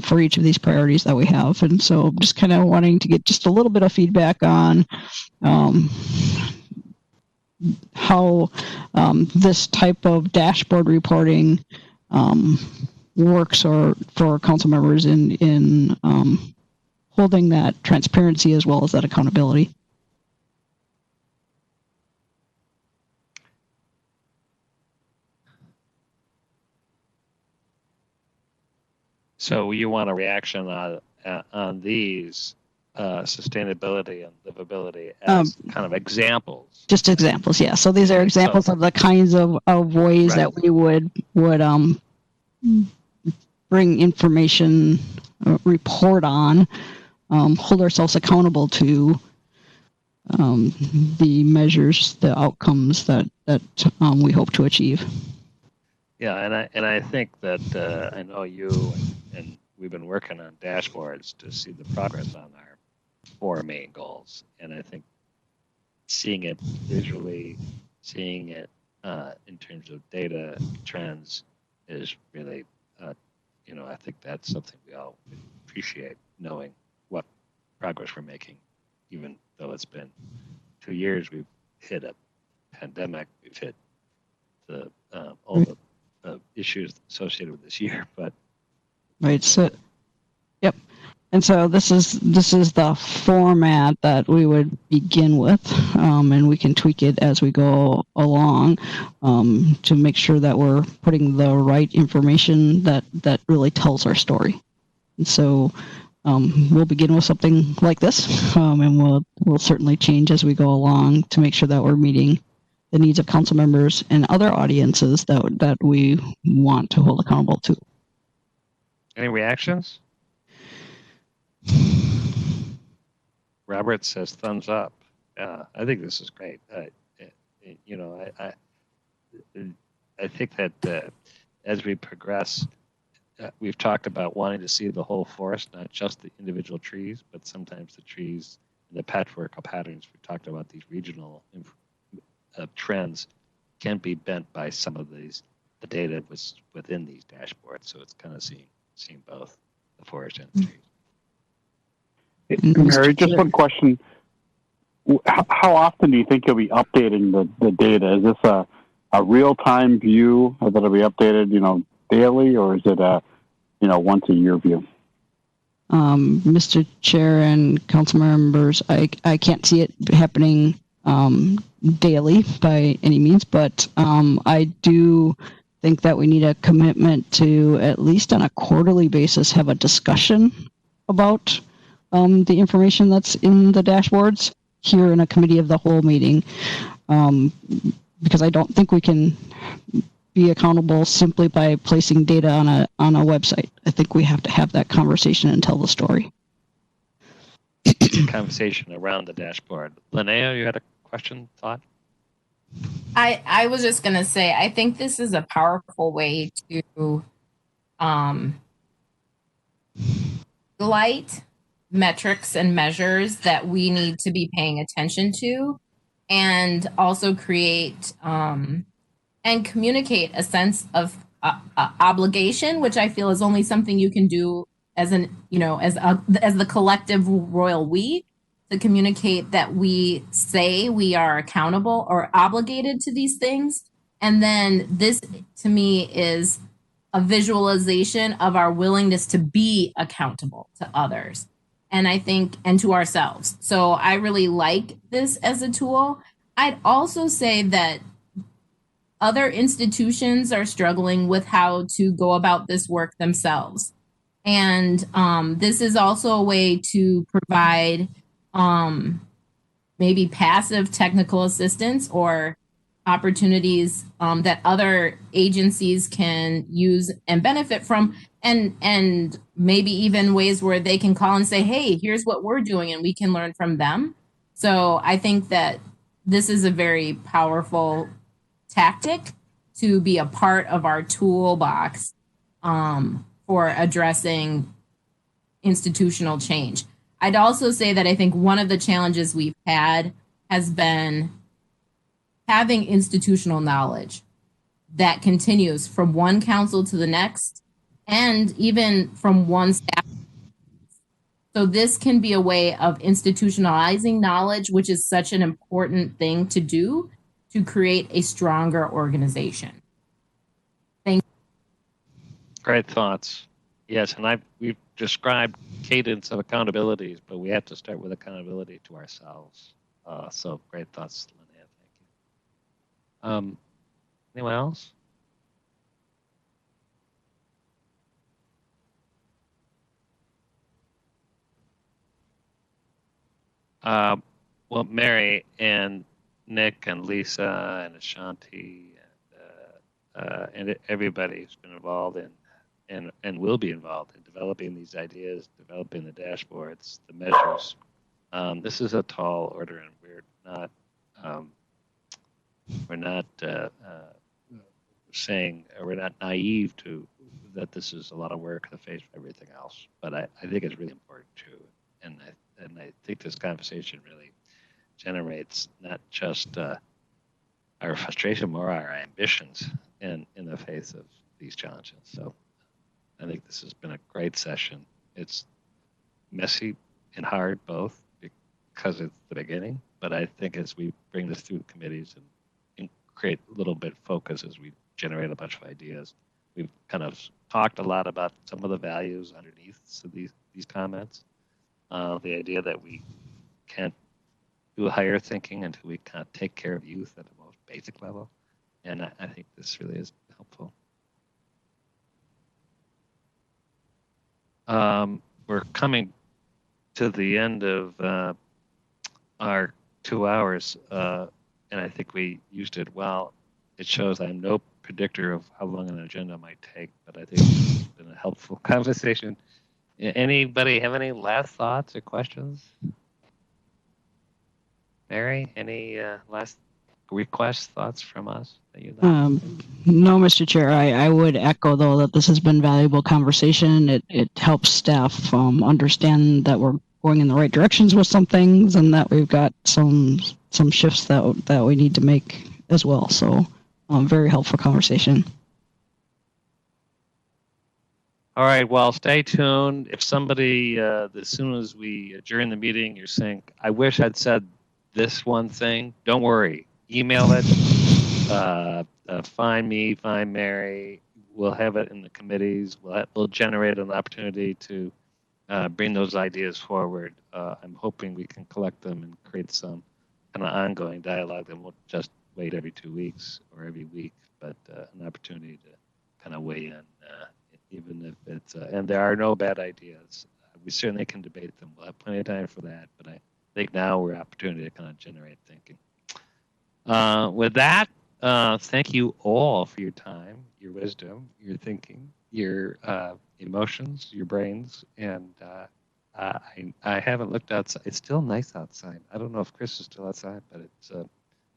for each of these priorities that we have. And so just kind of wanting to get just a little bit of feedback on how this type of dashboard reporting works or for council members in holding that transparency as well as that accountability. So you want a reaction on these sustainability and livability as kind of examples? Just examples, yeah. So these are examples of the kinds of ways that we would bring information, report on, hold ourselves accountable to the measures, the outcomes that we hope to achieve. Yeah, and I think that I know you and we've been working on dashboards to see the progress on our 4 main goals, and I think seeing it visually, seeing it in terms of data trends is really, I think that's something we all appreciate, knowing what progress we're making, even though it's been 2 years. We've hit a pandemic, we've hit all the issues associated with this year, but right. So, yep. And so this is the format that we would begin with, and we can tweak it as we go along to make sure that we're putting the right information that really tells our story. And so we'll begin with something like this, and we'll certainly change as we go along to make sure that we're meeting the needs of council members and other audiences that we want to hold accountable to. Any reactions? Robert says thumbs up. Yeah, I think this is great. I think that as we progress, we've talked about wanting to see the whole forest, not just the individual trees, but sometimes the trees and the patchwork of patterns. We've talked about these regional trends can be bent by some of the data was within these dashboards. So it's kind of seeing both the forest and the trees. Mary, just one question. How often do you think you'll be updating the data? Is this a real-time view that'll be updated, daily, or is it a, once a year view? Mr. Chair and council members, I can't see it happening daily by any means, but I do think that we need a commitment to, at least on a quarterly basis, have a discussion about the information that's in the dashboards here in a committee of the whole meeting, because I don't think we can be accountable simply by placing data on a website. I think we have to have that conversation and tell the story. Conversation around the dashboard. Linnea, you had a question, thought? I was just going to say, I think this is a powerful way to light metrics and measures that we need to be paying attention to, and also create and communicate a sense of obligation, which I feel is only something you can do as the collective royal we, to communicate that we say we are accountable or obligated to these things. And then this, to me, is a visualization of our willingness to be accountable to others. And I think, and to ourselves. So I really like this as a tool. I'd also say that other institutions are struggling with how to go about this work themselves. And this is also a way to provide maybe passive technical assistance or opportunities that other agencies can use and benefit from, and maybe even ways where they can call and say, hey, here's what we're doing, and we can learn from them. So I think that this is a very powerful tactic to be a part of our toolbox for addressing institutional change. I'd also say that I think one of the challenges we've had has been having institutional knowledge. that continues from one council to the next, and even from one staff. So this can be a way of institutionalizing knowledge, which is such an important thing to do to create a stronger organization. Thank you. Great thoughts. Yes, and we've described cadence of accountabilities, but we have to start with accountability to ourselves. So great thoughts, Linnea. Thank you. Anyone else? Well, Mary and Nick and Lisa and Ashanti and everybody who's been involved and will be involved in developing these ideas, developing the dashboards, the measures. This is a tall order, and we're not saying, or we're not naive to that this is a lot of work in the face of everything else. But I think it's really important too, and I think this conversation really generates not just our frustration, more our ambitions in the face of these challenges. So I think this has been a great session. It's messy and hard both because it's the beginning, but I think as we bring this through committees and create a little bit of focus as we generate a bunch of ideas, we've kind of talked a lot about some of the values underneath these comments. The idea that we can't do higher thinking until we kind of take care of youth at the most basic level. And I think this really is helpful. We're coming to the end of our 2 hours, and I think we used it well. It shows I'm no predictor of how long an agenda might take, but I think it's been a helpful conversation. Anybody have any last thoughts or questions? Mary, any last requests, thoughts from us that you'd like? No, Mr. Chair. I would echo, though, that this has been valuable conversation. It helps staff understand that we're going in the right directions with some things, and that we've got some shifts that we need to make as well. So, very helpful conversation. All right. Well, stay tuned. If somebody, as soon as we adjourn the meeting, you're saying, "I wish I'd said this one thing," don't worry. Email it. Find me, find Mary. We'll have it in the committees. We'll generate an opportunity to bring those ideas forward. I'm hoping we can collect them and create some kind of ongoing dialogue that won't just wait every 2 weeks or every week, but an opportunity to kind of weigh in, even if it's, and there are no bad ideas. We certainly can debate them. We'll have plenty of time for that, but I think now we're opportunity to kind of generate thinking. With that, thank you all for your time, your wisdom, your thinking, your emotions, your brains, and I haven't looked outside. It's still nice outside. I don't know if Chris is still outside, but it's.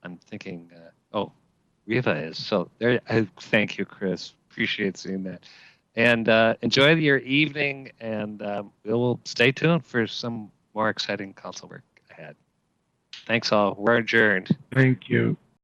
I'm thinking. Oh, Riva is. So there. Thank you, Chris. Appreciate seeing that. And enjoy your evening, and we'll stay tuned for some more exciting council work ahead. Thanks all. We're adjourned. Thank you.